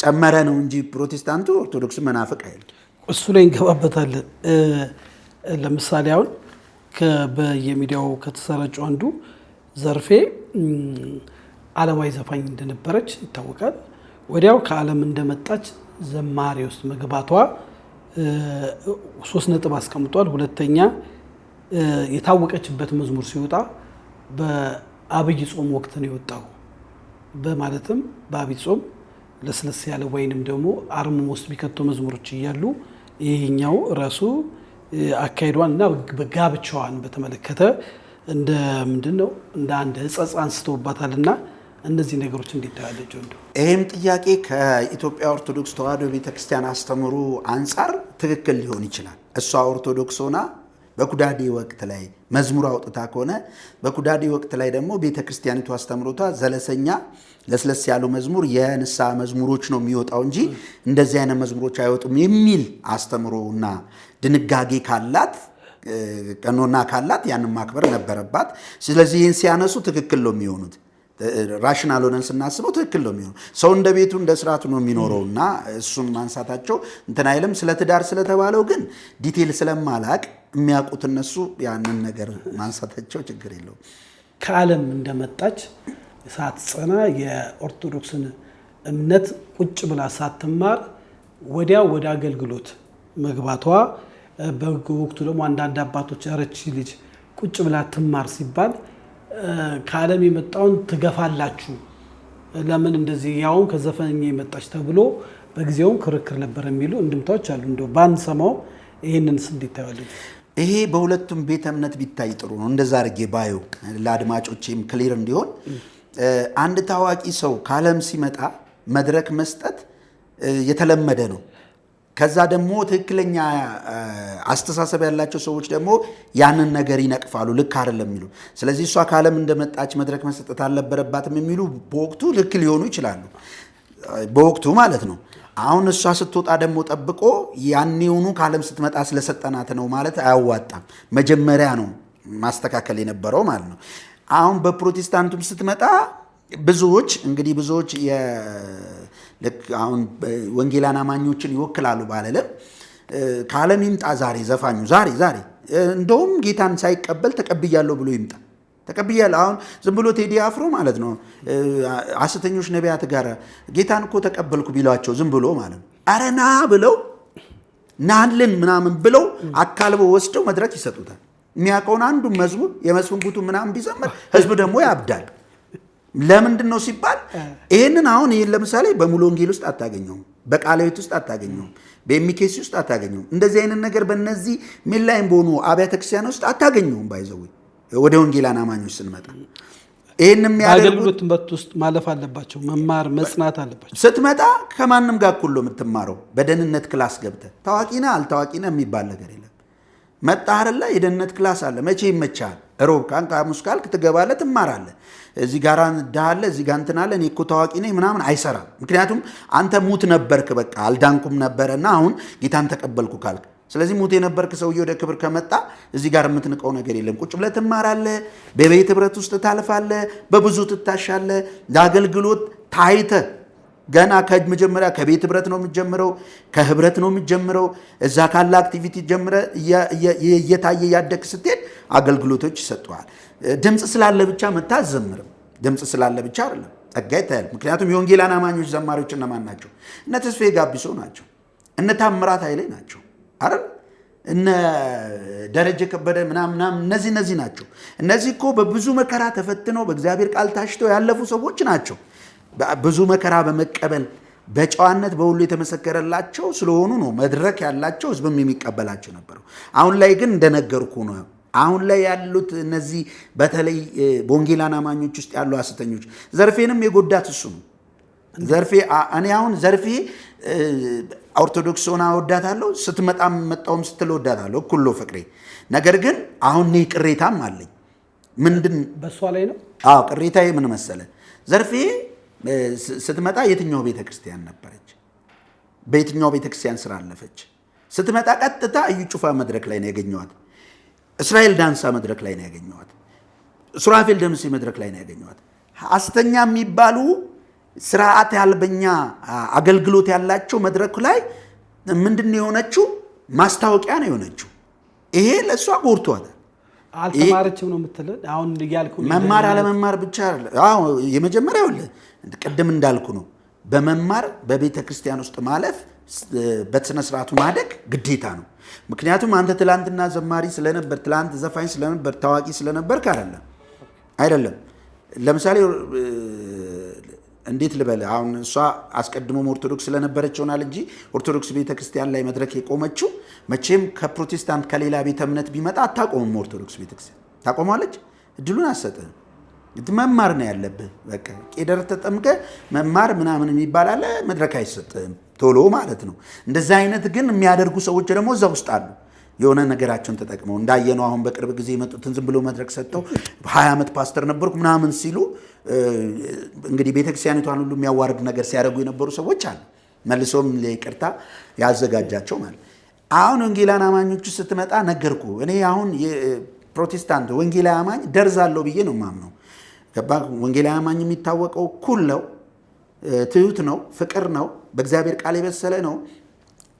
ጨመረ ነው እንጂ ፕሮቴስታንቱ ኦርቶዶክስን መናፍቅ አይልም። እሱ ላይ እንገባበታለን። ለምሳሌ አሁን በየሚዲያው ከተሰራጩ አንዱ ዘርፌ ዓለማዊ ዘፋኝ እንደነበረች ይታወቃል። ወዲያው ከዓለም እንደመጣች ዘማሪ ውስጥ መግባቷ 3 ነጥብ አስቀምጧል። ሁለተኛ የታወቀችበት መዝሙር ሲወጣ በአብይ ጾም ወቅት ነው የወጣው። በማለትም በአብይ ጾም ለስለስ ያለ ወይንም ደግሞ አርምሞ ውስጥ ቢከቱ መዝሙሮች እያሉ ይሄኛው ራሱ አካሄዷን እና በጋብቻዋን በተመለከተ እንደ ምንድነው እንደ አንድ ሕጸጽ አንስተውባታልና እነዚህ ነገሮች እንዲታያለች ወንዱ። ይህም ጥያቄ ከኢትዮጵያ ኦርቶዶክስ ተዋሕዶ ቤተክርስቲያን አስተምሮ አንጻር ትክክል ሊሆን ይችላል። እሷ ኦርቶዶክስ ሆና በኩዳዴ ወቅት ላይ መዝሙር አውጥታ ከሆነ በኩዳዴ ወቅት ላይ ደግሞ ቤተክርስቲያኒቱ አስተምሮቷ ዘለሰኛ ለስለስ ያሉ መዝሙር የንስሐ መዝሙሮች ነው የሚወጣው እንጂ እንደዚህ አይነት መዝሙሮች አይወጡም የሚል አስተምሮና ድንጋጌ ካላት ቀኖና ካላት ያንን ማክበር ነበረባት። ስለዚህ ይህን ሲያነሱ ትክክል ነው የሚሆኑት። ራሽናል ሆነን ስናስበው ትክክል ነው የሚሆነው። ሰው እንደ ቤቱ እንደ ስርዓቱ ነው የሚኖረውና እሱን ማንሳታቸው እንትን አይልም። ስለ ትዳር ስለተባለው ግን ዲቴል ስለማላቅ የሚያውቁት እነሱ ያንን ነገር ማንሳታቸው ችግር የለውም። ከዓለም እንደመጣች ሳትጸና የኦርቶዶክስን እምነት ቁጭ ብላ ሳትማር ወዲያ ወደ አገልግሎት መግባቷ በወቅቱ ደግሞ አንዳንድ አባቶች አረቺ ልጅ ቁጭ ብላ ትማር ሲባል ከዓለም የመጣውን ትገፋላችሁ ለምን እንደዚህ ያው ከዘፈኛ የመጣች ተብሎ በጊዜውም ክርክር ነበር የሚሉ እንድምታዎች አሉ። እንደው ባንሰማው ይሄንን እንዴት ታያለች? ይሄ በሁለቱም ቤተ እምነት ቢታይ ጥሩ ነው። እንደዛ አድርጌ ባዩ ለአድማጮችም ክሊር እንዲሆን አንድ ታዋቂ ሰው ከዓለም ሲመጣ መድረክ መስጠት የተለመደ ነው። ከዛ ደግሞ ትክክለኛ አስተሳሰብ ያላቸው ሰዎች ደግሞ ያንን ነገር ይነቅፋሉ፣ ልክ አይደለም የሚሉ። ስለዚህ እሷ ከዓለም እንደመጣች መድረክ መሰጠት አልነበረባትም የሚሉ በወቅቱ ልክ ሊሆኑ ይችላሉ፣ በወቅቱ ማለት ነው። አሁን እሷ ስትወጣ ደግሞ ጠብቆ ያኔውኑ ከዓለም ስትመጣ ስለሰጠናት ነው ማለት አያዋጣም። መጀመሪያ ነው ማስተካከል የነበረው ማለት ነው። አሁን በፕሮቴስታንቱም ስትመጣ ብዙዎች ልክ አሁን ወንጌላን አማኞችን ይወክላሉ ባለለም ከዓለም ይምጣ ዛሬ ዘፋኙ ዛሬ እንደውም ጌታን ሳይቀበል ተቀብያለሁ ብሎ ይምጣ። ተቀብያለሁ አሁን ዝም ብሎ ቴዲ አፍሮ ማለት ነው ሐሰተኞች ነቢያት ጋር ጌታን እኮ ተቀበልኩ ቢሏቸው ዝም ብሎ ማለት ነው አረና ብለው ናልን ምናምን ብለው አካልበው ወስደው መድረክ ይሰጡታል። የሚያውቀውን አንዱ መዝሙር የመስፍን ጉቱ ምናምን ቢዘምር ህዝብ ደግሞ ያብዳል። ለምንድን ነው ሲባል ይህንን አሁን ይህን ለምሳሌ በሙሉ ወንጌል ውስጥ አታገኘውም፣ በቃለ ሕይወት ውስጥ አታገኘውም፣ በኤሚኬሲ ውስጥ አታገኘውም። እንደዚህ አይነት ነገር በእነዚህ ሜንላይን በሆኑ አብያተ ክርስቲያን ውስጥ አታገኘውም። ባይዘው ወደ ወንጌላን አማኞች ስንመጣ ይህን የሚያደርጉት ውስጥ ማለፍ አለባቸው፣ መማር መጽናት አለባቸው። ስትመጣ ከማንም ጋር እኩል ነው የምትማረው። በደህንነት ክላስ ገብተህ ታዋቂና አልታዋቂና የሚባል ነገር የለም። መጣህርላ የደህንነት ክላስ አለ። መቼ ይመቻል? ሮብ ካንክ ሐሙስ ካልክ ትገባለህ፣ ትማራለህ። እዚህ ጋር እንዳለ እዚህ ጋር እንትን አለ እኔ እኮ ታዋቂ ነኝ ምናምን አይሰራም። ምክንያቱም አንተ ሙት ነበርክ፣ በቃ አልዳንኩም ነበረና አሁን ጌታን ተቀበልኩ ካልክ፣ ስለዚህ ሙት የነበርክ ሰውዬ ወደ ክብር ከመጣ እዚህ ጋር የምትንቀው ነገር የለም። ቁጭ ብለህ ትማራለህ፣ በቤት ህብረት ውስጥ ታልፋለህ፣ በብዙ ትታሻለህ። ለአገልግሎት ታይተህ ገና ከመጀመሪያ ከቤት ህብረት ነው የምትጀምረው፣ ከህብረት ነው የምትጀምረው። እዛ ካለ አክቲቪቲ ጀምረ እየታየ ያደግ ስትሄድ አገልግሎቶች ይሰጡሃል። ድምፅ ስላለ ብቻ መታ አትዘምርም። ድምፅ ስላለ ብቻ አይደለም፣ ጸጋ ይታያል። ምክንያቱም የወንጌላን አማኞች ዘማሪዎች እነማን ናቸው? እነ ተስፋዬ ጋቢሶ ናቸው፣ እነ ታምራት ኃይሌ ናቸው አይደል? እነ ደረጀ ከበደ ምናምን እነዚህ ናቸው። እነዚህ እኮ በብዙ መከራ ተፈትነው በእግዚአብሔር ቃል ታሽተው ያለፉ ሰዎች ናቸው። ብዙ መከራ በመቀበል በጨዋነት በሁሉ የተመሰከረላቸው ስለሆኑ ነው መድረክ ያላቸው፣ ህዝብም የሚቀበላቸው ነበረው። አሁን ላይ ግን እንደነገርኩ ነው። አሁን ላይ ያሉት እነዚህ በተለይ በወንጌላን አማኞች ውስጥ ያሉ ሐሰተኞች፣ ዘርፌንም የጎዳት እሱ ነው። እኔ አሁን ዘርፌ ኦርቶዶክስ ሆና ወዳታለሁ፣ ስትመጣም መጣውም ስትል ወዳታለሁ፣ እኩል ነው ፍቅሬ። ነገር ግን አሁን እኔ ቅሬታም አለኝ። ምንድን በእሷ ላይ ነው? አዎ ቅሬታዬ ምን መሰለ? ዘርፌ ስትመጣ የትኛው ቤተ ክርስቲያን ነበረች? በየትኛው ቤተ ክርስቲያን ስራ አለፈች? ስትመጣ ቀጥታ እዩ ጩፋ መድረክ ላይ ነው ያገኘዋት። እስራኤል ዳንሳ መድረክ ላይ ነው ያገኘዋት። ሱራፌል ደምሴ መድረክ ላይ ነው ያገኘዋት። ሐሰተኛ የሚባሉ ስርዓት ያልበኛ አገልግሎት ያላቸው መድረክ ላይ ምንድን ነው የሆነችው? ማስታወቂያ ነው የሆነችው። ይሄ ለእሷ ጎርቷታል። አልተማረችም ነው የምትለው አሁን እያልኩ መማር አለመማር ብቻ አዎ የመጀመሪያው ቅድም እንዳልኩ ነው። በመማር በቤተ ክርስቲያን ውስጥ ማለፍ በስነ ስርዓቱ ማደግ ግዴታ ነው። ምክንያቱም አንተ ትላንትና ዘማሪ ስለነበር፣ ትላንት ዘፋኝ ስለነበር፣ ታዋቂ ስለነበር አይደለም። ለምሳሌ እንዴት ልበል አሁን እሷ አስቀድሞም ኦርቶዶክስ ስለነበረች ይሆናል እንጂ ኦርቶዶክስ ቤተክርስቲያን ላይ መድረክ የቆመችው መቼም ከፕሮቴስታንት ከሌላ ቤተ እምነት ቢመጣ አታቆምም። ኦርቶዶክስ ቤተክርስቲያን ታቆማለች? እድሉን አትሰጥህም። መማር ነው ያለብህ። በቃ ቄደር ተጠምቀ መማር ምናምን የሚባል አለ፣ መድረክ አይሰጥህም ቶሎ ማለት ነው። እንደዛ አይነት ግን የሚያደርጉ ሰዎች ደግሞ እዛ ውስጥ አሉ። የሆነ ነገራቸውን ተጠቅመው እንዳየነው አሁን በቅርብ ጊዜ የመጡትን ዝም ብሎ መድረክ ሰጥተው 20 ዓመት ፓስተር ነበርኩ ምናምን ሲሉ እንግዲህ ቤተክርስቲያኒቷን ሁሉ የሚያዋርድ ነገር ሲያደርጉ የነበሩ ሰዎች አሉ። መልሶም ለይቅርታ ያዘጋጃቸው ማለት። አሁን ወንጌላን አማኞቹ ስትመጣ ነገርኩ። እኔ አሁን የፕሮቴስታንት ወንጌላዊ አማኝ ደርዛለሁ ብዬ ነው የማምነው። ወንጌላዊ አማኝ የሚታወቀው ኩል ነው፣ ትሁት ነው፣ ፍቅር ነው፣ በእግዚአብሔር ቃል የበሰለ ነው፣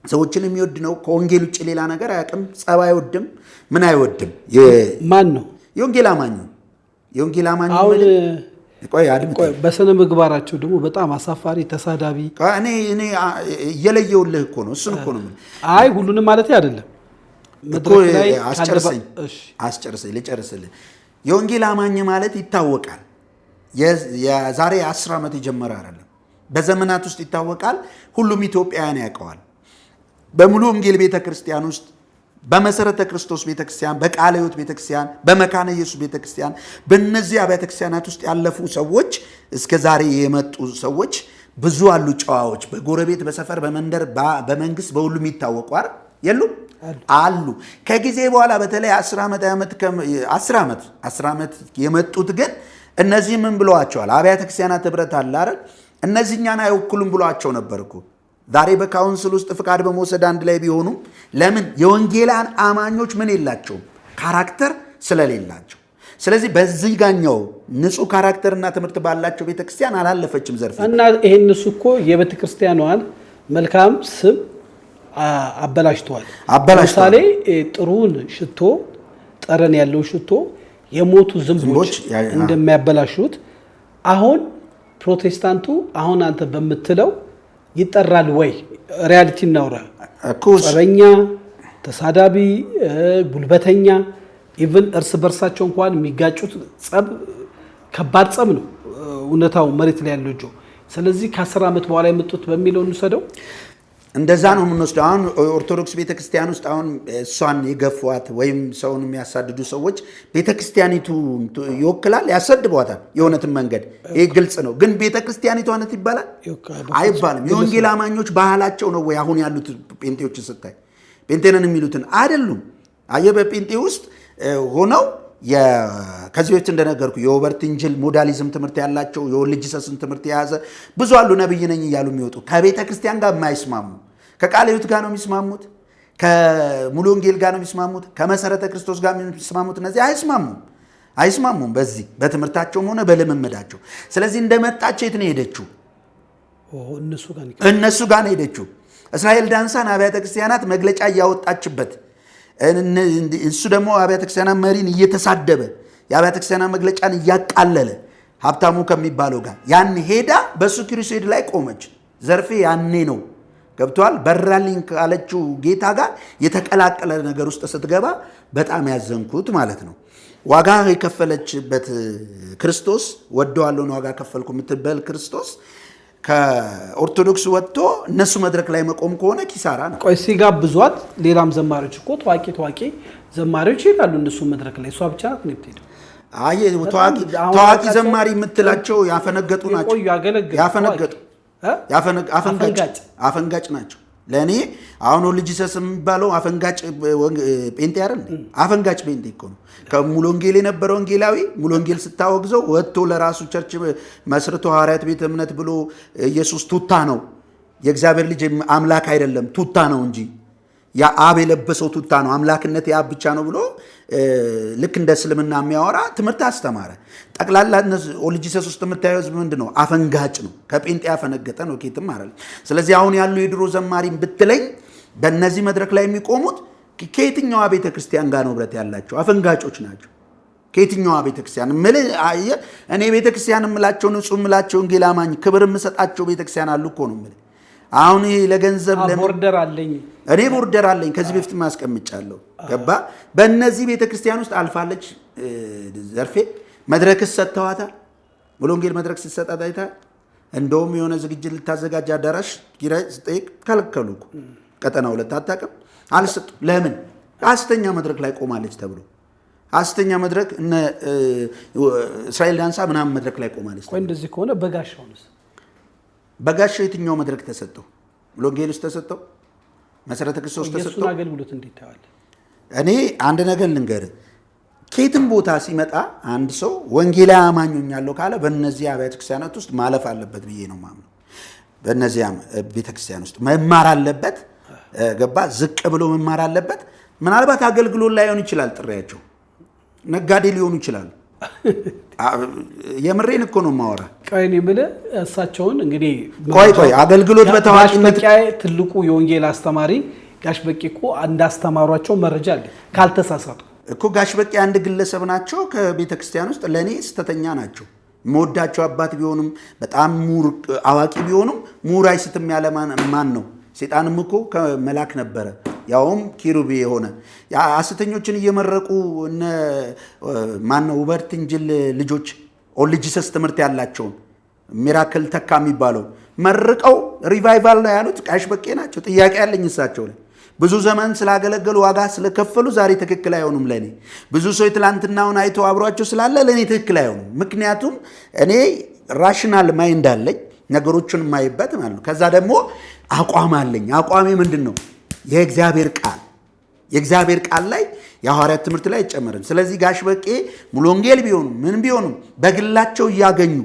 ሰዎችን የሚወድ ነው። ከወንጌል ውጭ ሌላ ነገር አያውቅም። ጸብ አይወድም፣ ምን አይወድም። ማን ነው የወንጌል አማኝ? የወንጌል አማኝ አሁን ቆይ በስነ ምግባራቸው ደግሞ በጣም አሳፋሪ ተሳዳቢ። እኔ እየለየውልህ እኮ ነው፣ እሱን እኮ ነው። አይ ሁሉንም ማለት አይደለም። አስጨርሰኝ ልጨርስልህ። የወንጌል አማኝ ማለት ይታወቃል። የዛሬ 10 ዓመት የጀመረ አይደለም፣ በዘመናት ውስጥ ይታወቃል። ሁሉም ኢትዮጵያውያን ያውቀዋል። በሙሉ ወንጌል ቤተ ክርስቲያን ውስጥ በመሰረተ ክርስቶስ ቤተክርስቲያን፣ በቃለ ሕይወት ቤተክርስቲያን፣ በመካነ ኢየሱስ ቤተክርስቲያን በእነዚህ አብያተ ክርስቲያናት ውስጥ ያለፉ ሰዎች እስከ ዛሬ የመጡ ሰዎች ብዙ አሉ። ጨዋዎች በጎረቤት በሰፈር በመንደር በመንግስት በሁሉም ይታወቁ አይደል? የሉም አሉ። ከጊዜ በኋላ በተለይ 10 ዓመት የመጡት ግን እነዚህ ምን ብለዋቸዋል? አብያተ ክርስቲያናት ህብረት አለ አይደል? እነዚህኛን አይወክሉም ብለዋቸው ነበር እኮ። ዛሬ በካውንስል ውስጥ ፍቃድ በመውሰድ አንድ ላይ ቢሆኑም ለምን የወንጌላን አማኞች ምን የላቸውም? ካራክተር ስለሌላቸው። ስለዚህ በዚህ ጋኛው ንጹህ ካራክተርና ትምህርት ባላቸው ቤተክርስቲያን አላለፈችም ዘርፍ እና ይሄን እሱ እኮ የቤተክርስቲያኗን መልካም ስም አበላሽተዋል። ለምሳሌ ጥሩን ሽቶ፣ ጠረን ያለው ሽቶ የሞቱ ዝንቦች እንደሚያበላሹት አሁን ፕሮቴስታንቱ አሁን አንተ በምትለው ይጠራል ወይ? ሪያሊቲ እናውራ። ጸበኛ፣ ተሳዳቢ፣ ጉልበተኛ ኢቭን እርስ በርሳቸው እንኳን የሚጋጩት ጸብ ከባድ ጸብ ነው እውነታው መሬት ላይ ያለው ጆ። ስለዚህ ከ10 ዓመት በኋላ የመጡት በሚለው እንውሰደው። እንደዛ ነው የምንወስደው። አሁን ኦርቶዶክስ ቤተክርስቲያን ውስጥ አሁን እሷን የገፏት ወይም ሰውን የሚያሳድዱ ሰዎች ቤተክርስቲያኒቱ ይወክላል፣ ያሰድቧታል የእውነትን መንገድ። ይህ ግልጽ ነው። ግን ቤተክርስቲያኒቱ አነት ይባላል አይባልም። የወንጌል አማኞች ባህላቸው ነው ወይ? አሁን ያሉት ጴንጤዎችን ስታይ ጴንጤንን የሚሉትን አይደሉም። አየህ በጴንጤ ውስጥ ሆነው ከዚህ በፊት እንደነገርኩ የኦበርት ኢንጅል ሞዳሊዝም ትምህርት ያላቸው የወልጅ ሰስን ትምህርት የያዘ ብዙ አሉ። ነብይ ነኝ እያሉ የሚወጡ ከቤተ ክርስቲያን ጋር የማይስማሙ ከቃለ ሕይወት ጋር ነው የሚስማሙት፣ ከሙሉ ወንጌል ጋር ነው የሚስማሙት፣ ከመሰረተ ክርስቶስ ጋር የሚስማሙት። እነዚህ አይስማሙም በዚህ በትምህርታቸውም ሆነ በልምምዳቸው። ስለዚህ እንደመጣች የት ነው ሄደችው? እነሱ ጋር ነው ሄደችው። እስራኤል ዳንሳን አብያተ ክርስቲያናት መግለጫ እያወጣችበት እሱ ደግሞ አብያተ ክርስቲያናት መሪን እየተሳደበ የአብያተ ክርስቲያናት መግለጫን እያቃለለ ሀብታሙ ከሚባለው ጋር ያን ሄዳ በሱ ክሩሴድ ላይ ቆመች። ዘርፌ ያኔ ነው ገብቷል። በራልኝ ካለችው ጌታ ጋር የተቀላቀለ ነገር ውስጥ ስትገባ በጣም ያዘንኩት ማለት ነው። ዋጋ የከፈለችበት ክርስቶስ ወደዋለውን ዋጋ ከፈልኩ የምትበል ክርስቶስ ከኦርቶዶክስ ወጥቶ እነሱ መድረክ ላይ መቆም ከሆነ ኪሳራ ነው። ቆይ ሲጋብዟት ሌላም ዘማሪዎች እኮ ታዋቂ ዘማሪዎች ይላሉ እነሱ መድረክ ላይ። እሷ ብቻ ናት ነው የምትሄደው። አይ ታዋቂ ዘማሪ የምትላቸው ያፈነገጡ ናቸው። አፈንጋጭ ናቸው። ለእኔ አሁን ልጅ ሰስ የሚባለው አፈንጋጭ ጴንጤ አይደል? አፈንጋጭ ጴንጤ እኮ ነው። ከሙሉ ወንጌል የነበረ ወንጌላዊ ሙሉ ወንጌል ስታወግዘው ወጥቶ ለራሱ ቸርች መስርቶ ሐዋርያት ቤተ እምነት ብሎ ኢየሱስ ቱታ ነው የእግዚአብሔር ልጅ አምላክ አይደለም ቱታ ነው እንጂ ያ አብ የለበሰው ቱታ ነው አምላክነት የአብ ብቻ ነው ብሎ ልክ እንደ እስልምና የሚያወራ ትምህርት አስተማረ። ጠቅላላ ኦልጂሰስ ውስጥ የምታየው ህዝብ ምንድን ነው? አፈንጋጭ ነው። ከጴንጤ ያፈነገጠ ነው። ኬትም አይደለም። ስለዚህ አሁን ያሉ የድሮ ዘማሪም ብትለኝ በእነዚህ መድረክ ላይ የሚቆሙት ከየትኛዋ ቤተ ክርስቲያን ጋር ነው ህብረት ያላቸው? አፈንጋጮች ናቸው። ከየትኛዋ ቤተ ክርስቲያን እኔ ቤተ ክርስቲያን የምላቸው ንጹህ የምላቸው ወንጌል አማኝ ክብር የምሰጣቸው ቤተ ክርስቲያን አሉ እኮ ነው የምልህ። አሁን ይሄ ለገንዘብ ቦርደር አለኝ እኔ ቦርደር አለኝ ከዚህ በፊት ማስቀምጫለሁ። ገባ በእነዚህ ቤተ ክርስቲያን ውስጥ አልፋለች። ዘርፌ መድረክስ ሰጥተዋታል። ሙሉ ወንጌል መድረክ ስትሰጣት አይተሃል? እንደውም የሆነ ዝግጅት ልታዘጋጅ አዳራሽ ኪራይ ስጠይቅ ከለከሉ እኮ። ቀጠና ሁለት አታውቅም አልሰጡም። ለምን? ሐሰተኛ መድረክ ላይ ቆማለች ተብሎ ሐሰተኛ መድረክ እነ እስራኤል ዳንሳ ምናምን መድረክ ላይ ቆማለች። ቆይ እንደዚህ ከሆነ በጋሻውንስ? በጋሻው የትኛው መድረክ ተሰጠው? ሙሉ ወንጌል ውስጥ ተሰጠው? መሰረተ ክርስቶስ ተሰጠው? የእሱን አገልግሎት እንዴት ታያለህ? እኔ አንድ ነገር ልንገርህ፣ ከየትም ቦታ ሲመጣ አንድ ሰው ወንጌላዊ አማኝ ሆኛለሁ ካለ በእነዚህ አብያተ ክርስቲያናት ውስጥ ማለፍ አለበት ብዬ ነው የማምነው። በእነዚህ ቤተክርስቲያን ውስጥ መማር አለበት። ገባ ዝቅ ብሎ መማር አለበት። ምናልባት አገልግሎት ላይሆን ይችላል ጥሪያቸው፣ ነጋዴ ሊሆኑ ይችላሉ። የምሬን እኮ ነው ማወራ። ቆይ እኔ የምልህ እሳቸውን እንግዲህ ቆይ አገልግሎት በታዋቂነት ትልቁ የወንጌል አስተማሪ ጋሽ በቄ እኮ እንዳስተማሯቸው መረጃ አለ ካልተሳሳቱ እኮ። ጋሽ በቄ አንድ ግለሰብ ናቸው ከቤተ ክርስቲያን ውስጥ ለእኔ ስተተኛ ናቸው። መወዳቸው አባት ቢሆኑም በጣም ምሁር አዋቂ ቢሆኑም ምሁር አይስትም ያለ ማን ነው? ሴጣንም እኮ ከመላክ ነበረ፣ ያውም ኪሩቤ የሆነ ሐሰተኞችን እየመረቁ እነ ማነው ኦበርት ኢንጅል ልጆች ኦልጂሰስ ትምህርት ያላቸውን ሚራክል ተካ የሚባለው መርቀው ሪቫይቫል ነው ያሉት ጋሽ በቄ ናቸው። ጥያቄ ያለኝ እሳቸው ላይ ብዙ ዘመን ስላገለገሉ ዋጋ ስለከፈሉ ዛሬ ትክክል አይሆኑም ለኔ። ብዙ ሰው ትላንትናውን አይተው አብሯቸው ስላለ ለኔ ትክክል አይሆኑም። ምክንያቱም እኔ ራሽናል ማይንድ አለኝ፣ ነገሮችን የማይበት ማለት ነው። ከዛ ደግሞ አቋም አለኝ። አቋሜ ምንድን ነው? የእግዚአብሔር ቃል ላይ የሐዋርያት ትምህርት ላይ አይጨመርም። ስለዚህ ጋሽ በቄ ሙሉ ወንጌል ቢሆኑ ምን ቢሆኑም በግላቸው እያገኙ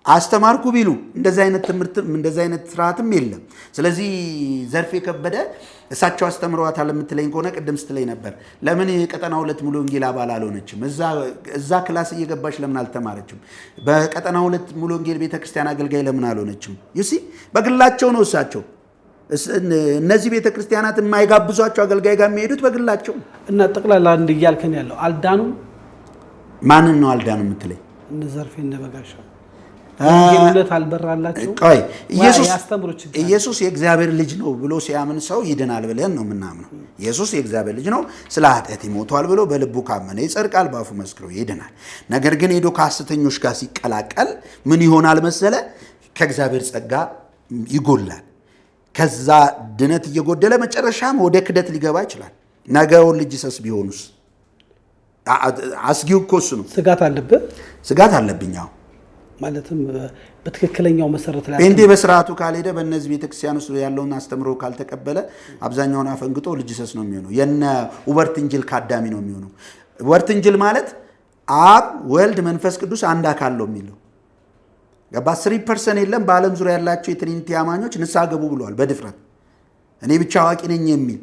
አስተማርኩ ቢሉ እንደዚህ አይነት ትምህርትም እንደዚህ አይነት ስርዓትም የለም። ስለዚህ ዘርፌ ከበደ እሳቸው አስተምረዋታል የምትለኝ ከሆነ ቅድም ስትለኝ ነበር፣ ለምን የቀጠና 2 ሙሉ ወንጌል አባል አልሆነችም? እዛ ክላስ እየገባች ለምን አልተማረችም? በቀጠና 2 ሙሉ ወንጌል ቤተክርስቲያን አገልጋይ ለምን አልሆነችም? ዩሲ በግላቸው ነው እሳቸው። እነዚህ ቤተክርስቲያናት የማይጋብዟቸው አገልጋይ ጋር የሚሄዱት በግላቸው እና ጠቅላላ አንድ እያልከን ያለው አልዳኑም። ማንን ነው አልዳኑ የምትለኝ? እነ ዘርፌ እነ በጋሻው ወንጌልነት አልበራላቸው። ቆይ ኢየሱስ የእግዚአብሔር ልጅ ነው ብሎ ሲያምን ሰው ይድናል ብለን ነው የምናምነው። ኢየሱስ የእግዚአብሔር ልጅ ነው ስለ ኃጢአት ይሞቷል ብሎ በልቡ ካመነ ይጸድቃል፣ በአፉ መስክሮ ይድናል። ነገር ግን ሄዶ ከሐሰተኞች ጋር ሲቀላቀል ምን ይሆናል መሰለ? ከእግዚአብሔር ጸጋ ይጎላል። ከዛ ድነት እየጎደለ መጨረሻም ወደ ክደት ሊገባ ይችላል። ነገውን ልጅ ሰስ ቢሆኑስ? አስጊው እኮ እሱ ነው። ስጋት አለብህ? ስጋት አለብኝ። ማለትም በትክክለኛው መሰረት ላይ ጴንጤ በስርዓቱ ካልሄደ በእነዚህ ቤተክርስቲያን ውስጥ ያለውን አስተምሮ ካልተቀበለ አብዛኛውን አፈንግጦ ልጅ ሰስ ነው የሚሆነው። የነ ውበርት እንጅል ካዳሚ ነው የሚሆነው። ውበርት እንጅል ማለት አብ ወልድ መንፈስ ቅዱስ አንድ አካል ነው የሚለው ገባ። 3% የለም በዓለም ዙሪያ ያላቸው የትሪኒቲ አማኞች ንስሐ ገቡ ብለዋል በድፍረት። እኔ ብቻ አዋቂ ነኝ የሚል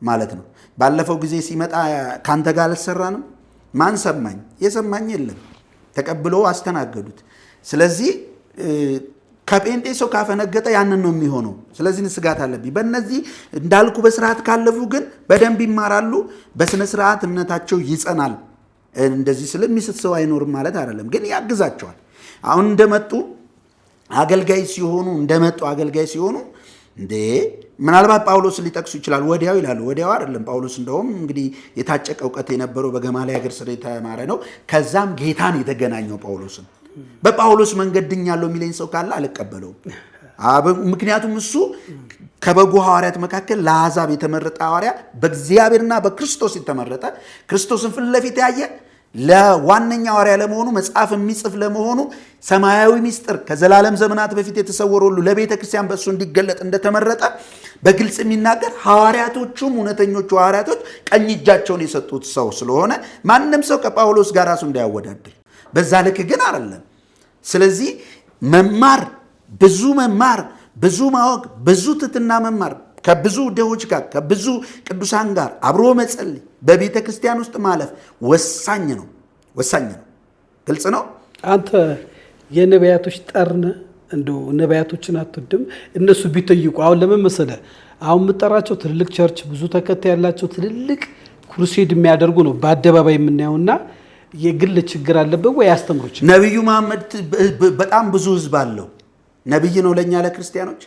ማለት ነው። ባለፈው ጊዜ ሲመጣ ካንተ ጋር አልሰራንም፣ ማን ሰማኝ? የሰማኝ የለም። ተቀብሎ አስተናገዱት። ስለዚህ ከጴንጤ ሰው ካፈነገጠ ያንን ነው የሚሆነው። ስለዚህ ስጋት አለብኝ። በእነዚህ እንዳልኩ በስርዓት ካለፉ ግን በደንብ ይማራሉ፣ በስነ ስርዓት እምነታቸው ይጸናል። እንደዚህ ስለሚስት ሰው አይኖርም ማለት አይደለም፣ ግን ያግዛቸዋል። አሁን እንደመጡ አገልጋይ ሲሆኑ እንዴ ምናልባት ጳውሎስ ሊጠቅሱ ይችላል። ወዲያው ይላሉ። ወዲያው አይደለም። ጳውሎስ እንደውም እንግዲህ የታጨቀ እውቀት የነበረው በገማልያል ሀገር ስር የተማረ ነው። ከዛም ጌታን የተገናኘው ጳውሎስን በጳውሎስ መንገድ ድኛለሁ የሚለኝ ሰው ካለ አልቀበለውም። ምክንያቱም እሱ ከበጉ ሐዋርያት መካከል ለአሕዛብ የተመረጠ ሐዋርያ፣ በእግዚአብሔርና በክርስቶስ የተመረጠ ክርስቶስን ፊት ለፊት ያየ ለዋነኛ ሐዋርያ ለመሆኑ መጽሐፍ የሚጽፍ ለመሆኑ ሰማያዊ ምስጢር ከዘላለም ዘመናት በፊት የተሰወረ ሁሉ ለቤተ ክርስቲያን በእሱ እንዲገለጥ እንደተመረጠ በግልጽ የሚናገር ሐዋርያቶቹም እውነተኞቹ ሐዋርያቶች ቀኝ እጃቸውን የሰጡት ሰው ስለሆነ ማንም ሰው ከጳውሎስ ጋር ራሱ እንዳያወዳድር። በዛ ልክ ግን አይደለም። ስለዚህ መማር፣ ብዙ ማወቅ፣ ብዙ ትትና መማር፣ ከብዙ ድሆች ጋር ከብዙ ቅዱሳን ጋር አብሮ መጸለይ፣ በቤተ ክርስቲያን ውስጥ ማለፍ ወሳኝ ነው። ግልጽ ነው። አንተ የነቢያቶች ጠርነ እንደው ነቢያቶችን አትወድም? እነሱ ቢጠይቁ አሁን ለምን መሰለህ? አሁን የምጠራቸው ትልልቅ ቸርች ብዙ ተከታይ ያላቸው ትልልቅ ክሩሴድ የሚያደርጉ ነው በአደባባይ የምናየውና የግል ችግር አለበት ወይ ያስተምሮች? ነብዩ መሐመድ በጣም ብዙ ህዝብ አለው። ነብይ ነው ለኛ ለክርስቲያኖች?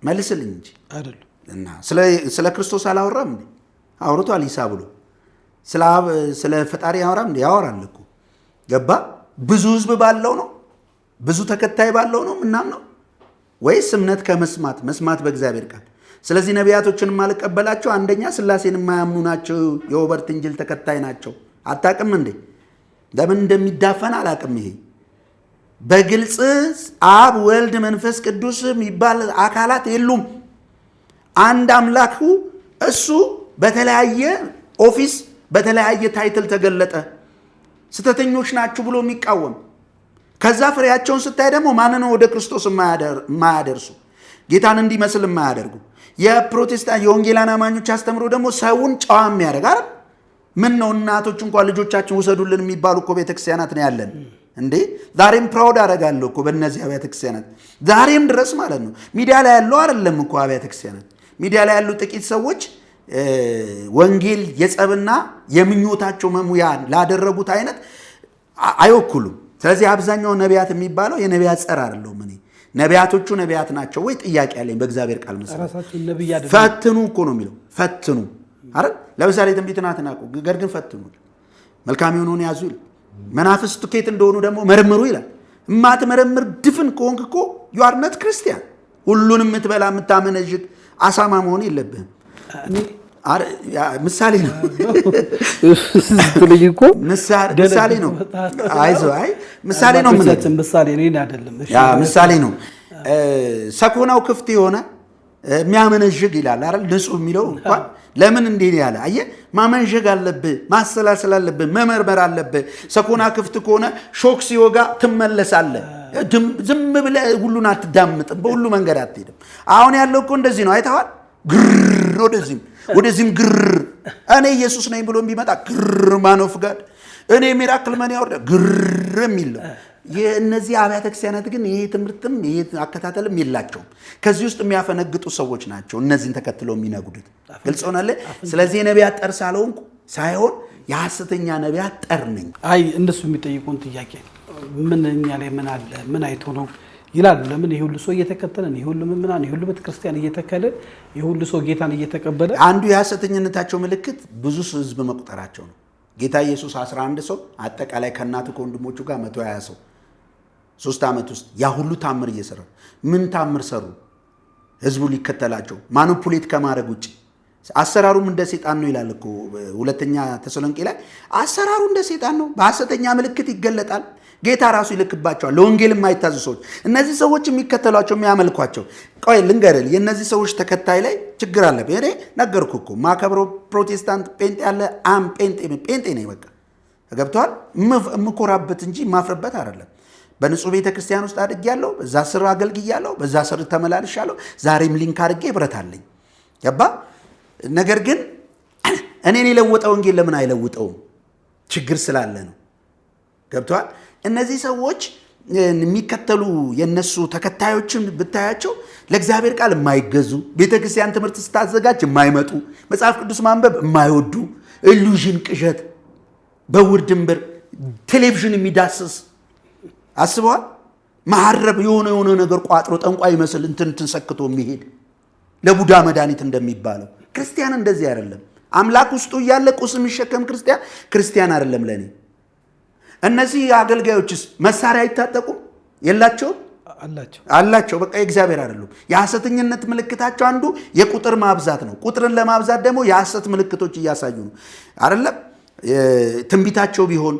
መልስልኝ እንጂ አይደለም። እና ስለ ክርስቶስ አላወራም እንዴ? አውርቷል። ኢሳ ብሎ ስለ ፈጣሪ ያወራም እንዴ? ያወራል እኮ ገባ። ብዙ ህዝብ ባለው ነው፣ ብዙ ተከታይ ባለው ነው ምናምን ወይስ እምነት ከመስማት መስማት በእግዚአብሔር ቃል? ስለዚህ ነቢያቶችን ማልቀበላቸው አንደኛ ስላሴን የማያምኑ ናቸው፣ የውበርት እንጅል ተከታይ ናቸው። አታውቅም እንዴ? ለምን እንደሚዳፈን አላውቅም። ይሄ በግልጽ አብ ወልድ መንፈስ ቅዱስ የሚባል አካላት የሉም። አንድ አምላኩ እሱ በተለያየ ኦፊስ በተለያየ ታይትል ተገለጠ። ስተተኞች ናችሁ ብሎ የሚቃወም ከዛ ፍሬያቸውን ስታይ ደግሞ ማንን ወደ ክርስቶስ የማያደርሱ ጌታን እንዲመስል የማያደርጉ የፕሮቴስታንት የወንጌላን አማኞች አስተምሮ ደግሞ ሰውን ጨዋ የሚያደርግ አይደል? ምን ነው እናቶች እንኳን ልጆቻችን ውሰዱልን የሚባሉ እኮ ቤተክርስቲያናት ነው ያለን እንዴ! ዛሬም ፕራውድ አደርጋለሁ እኮ በእነዚህ አብያተ ክርስቲያናት ዛሬም ድረስ ማለት ነው። ሚዲያ ላይ ያለው አይደለም እኮ አብያተ ክርስቲያናት። ሚዲያ ላይ ያሉ ጥቂት ሰዎች ወንጌል የጸብና የምኞታቸው መሙያ ላደረጉት አይነት አይወክሉም። ስለዚህ አብዛኛው ነቢያት የሚባለው የነቢያት ጸር አይደለም። እኔ ነቢያቶቹ ነቢያት ናቸው ወይ ጥያቄ አለኝ። በእግዚአብሔር ቃል መሰረት ፈትኑ እኮ ነው የሚለው። ፈትኑ አይደል? ለምሳሌ ትንቢትን አትናቁ፣ ነገር ግን ፈትኑ። መልካም የሆነውን ያዙ ይላል። መናፍስት ከየት እንደሆኑ ደግሞ መርምሩ ይላል። እማትመረምር ድፍን ከሆንክ እኮ ዩ አር ኖት ክርስቲያን። ሁሉንም የምትበላ የምታመነዥግ አሳማ መሆን የለብህም። ምሳሌ ነው ምሳሌ ነው። አይዞህ አይ ምሳሌ ነው ምሳሌ ነው። ሰኮናው ክፍት የሆነ የሚያመነዥግ ይላል አይደል? ንጹህ የሚለው እንኳን ለምን እንዴ ያለ አየህ፣ ማመንዠግ አለብህ፣ ማሰላሰል አለብህ፣ መመርመር አለብህ። ሰኮና ክፍት ከሆነ ሾክ ሲወጋ ትመለሳለህ። ዝም ብለህ ሁሉን አትዳምጥም፣ በሁሉ መንገድ አትሄድም። አሁን ያለው እኮ እንደዚህ ነው። አይተዋል። ግር ወደዚህም ግር። እኔ ኢየሱስ ነኝ ብሎ ቢመጣ ግር ማን ኦፍ ጋድ፣ እኔ ሚራክል ማን ያወርዳ ግር የሚል ነው። የእነዚህ አብያተ ክርስቲያናት ግን ይሄ ትምህርትም ይሄ አከታተልም የላቸውም። ከዚህ ውስጥ የሚያፈነግጡ ሰዎች ናቸው እነዚህን ተከትለው የሚነጉዱት። ግልጽ ሆነልህ? ስለዚህ የነቢያት ጠር ሳልሆንኩ ሳይሆን የሐሰተኛ ነቢያት ጠር ነኝ። አይ እነሱ የሚጠይቁን ጥያቄ ምን እኛ ላይ ምን አለ ምን አይቶ ነው ይላሉ። ለምን ይሄ ሁሉ ሰው እየተከተለን ይሄ ሁሉ ምናምን ይሄ ሁሉ ቤተክርስቲያን እየተከለ ይሄ ሁሉ ሰው ጌታን እየተቀበለ አንዱ የሐሰተኝነታቸው ምልክት ብዙ ህዝብ መቁጠራቸው ነው። ጌታ ኢየሱስ 11 ሰው አጠቃላይ ከእናቱ ከወንድሞቹ ጋር 120 ሰው 3 ዓመት ውስጥ ያ ሁሉ ታምር እየሰራ ምን ታምር ሰሩ? ህዝቡ ሊከተላቸው ማኒፑሌት ከማድረግ ውጭ። አሰራሩም እንደ ሰይጣን ነው ይላል እኮ ሁለተኛ ተሰሎንቄ ላይ። አሰራሩ እንደ ሰይጣን ነው፣ በሐሰተኛ ምልክት ይገለጣል። ጌታ ራሱ ይልክባቸዋል ለወንጌል የማይታዙ ሰዎች። እነዚህ ሰዎች የሚከተሏቸው የሚያመልኳቸው። ቆይ ልንገርህ፣ የእነዚህ ሰዎች ተከታይ ላይ ችግር አለብህ። እኔ ነገርኩህ እኮ ማከብረው ፕሮቴስታንት ጴንጤ ያለ ጴንጤ ነኝ። በቃ ተገብተዋል። የምኮራበት እንጂ የማፍርበት አይደለም። በንጹህ ቤተ ክርስቲያን ውስጥ አድጌያለሁ። በዛ ስር አገልግያለሁ። በዛ ስር ተመላልሻለሁ። ዛሬም ሊንክ አድርጌ ብረት አለኝ። ገባ? ነገር ግን እኔን የለወጠ ወንጌል ለምን አይለውጠውም? ችግር ስላለ ነው። ገብተዋል። እነዚህ ሰዎች የሚከተሉ የነሱ ተከታዮችን ብታያቸው ለእግዚአብሔር ቃል የማይገዙ፣ ቤተክርስቲያን ትምህርት ስታዘጋጅ የማይመጡ፣ መጽሐፍ ቅዱስ ማንበብ የማይወዱ፣ ኢሉዥን ቅዠት፣ በውር ድንብር ቴሌቪዥን የሚዳስስ አስበዋል። መሐረብ የሆነ ነገር ቋጥሮ ጠንቋይ ይመስል እንትን ሰክቶ የሚሄድ ለቡዳ መድኃኒት እንደሚባለው ክርስቲያን እንደዚህ አይደለም። አምላክ ውስጡ እያለ ቁስ የሚሸከም ክርስቲያን አይደለም ለእኔ። እነዚህ አገልጋዮችስ መሳሪያ አይታጠቁም? የላቸውም? አላቸው። በቃ የእግዚአብሔር አይደሉም። የሐሰተኝነት ምልክታቸው አንዱ የቁጥር ማብዛት ነው። ቁጥርን ለማብዛት ደግሞ የሐሰት ምልክቶች እያሳዩ ነው አይደለም? ትንቢታቸው ቢሆን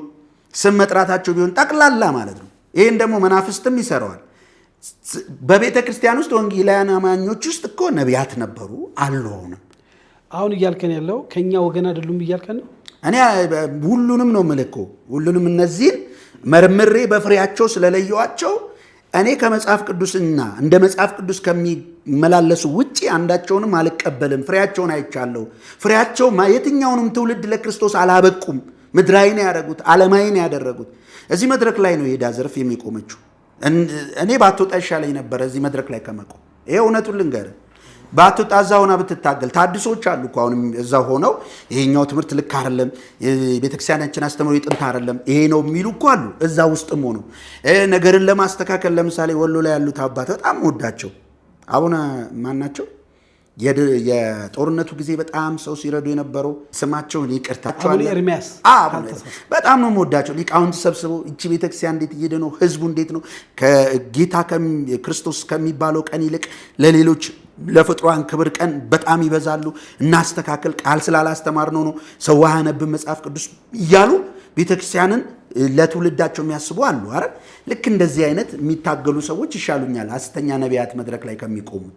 ስም መጥራታቸው ቢሆን ጠቅላላ ማለት ነው። ይህን ደግሞ መናፍስትም ይሰራዋል። በቤተ ክርስቲያን ውስጥ ወንጌላውያን አማኞች ውስጥ እኮ ነቢያት ነበሩ አሉ። አሁን እያልከን ያለው ከኛ ወገን አይደሉም እያልከን ነው? እኔ ሁሉንም ነው የምልህ እኮ ሁሉንም። እነዚህን መርምሬ በፍሬያቸው ስለለየዋቸው እኔ ከመጽሐፍ ቅዱስና እንደ መጽሐፍ ቅዱስ ከሚመላለሱ ውጪ አንዳቸውንም አልቀበልም። ፍሬያቸውን አይቻለሁ። ፍሬያቸው የትኛውንም ትውልድ ለክርስቶስ አላበቁም። ምድራዊ ነው ያደረጉት፣ ዓለማዊ ነው ያደረጉት። እዚህ መድረክ ላይ ነው የሄዳ ዘርፍ የሚቆመችው። እኔ ባትወጣ ይሻለኝ ነበረ እዚህ መድረክ ላይ ከመቆም። ይሄ እውነቱን ልንገርህ፣ ባትወጣ እዛ ሆና ብትታገል። ታድሶች አሉ እኮ አሁንም እዛ ሆነው ይሄኛው ትምህርት ልክ አይደለም፣ ቤተክርስቲያናችን አስተምሮ ይጥንት አይደለም ይሄ ነው የሚሉ እኮ አሉ። እዛ ውስጥም ሆነው ነገርን ለማስተካከል ለምሳሌ ወሎ ላይ ያሉት አባት በጣም ወዳቸው አቡነ ማን ናቸው? የጦርነቱ ጊዜ በጣም ሰው ሲረዱ የነበረው ስማቸውን ይቅርታቸዋል። ኤርሚያስ በጣም ነው የምወዳቸው። ሊቃውንት ሰብስበው እቺ ቤተክርስቲያን እንዴት እየሄደ ነው፣ ህዝቡ እንዴት ነው፣ ከጌታ ክርስቶስ ከሚባለው ቀን ይልቅ ለሌሎች ለፍጥሯን ክብር ቀን በጣም ይበዛሉ፣ እናስተካከል፣ ቃል ስላላስተማር ነው ሰው ያነብን መጽሐፍ ቅዱስ እያሉ ቤተክርስቲያንን ለትውልዳቸው የሚያስቡ አሉ። አረ ልክ እንደዚህ አይነት የሚታገሉ ሰዎች ይሻሉኛል ሐሰተኛ ነቢያት መድረክ ላይ ከሚቆሙት።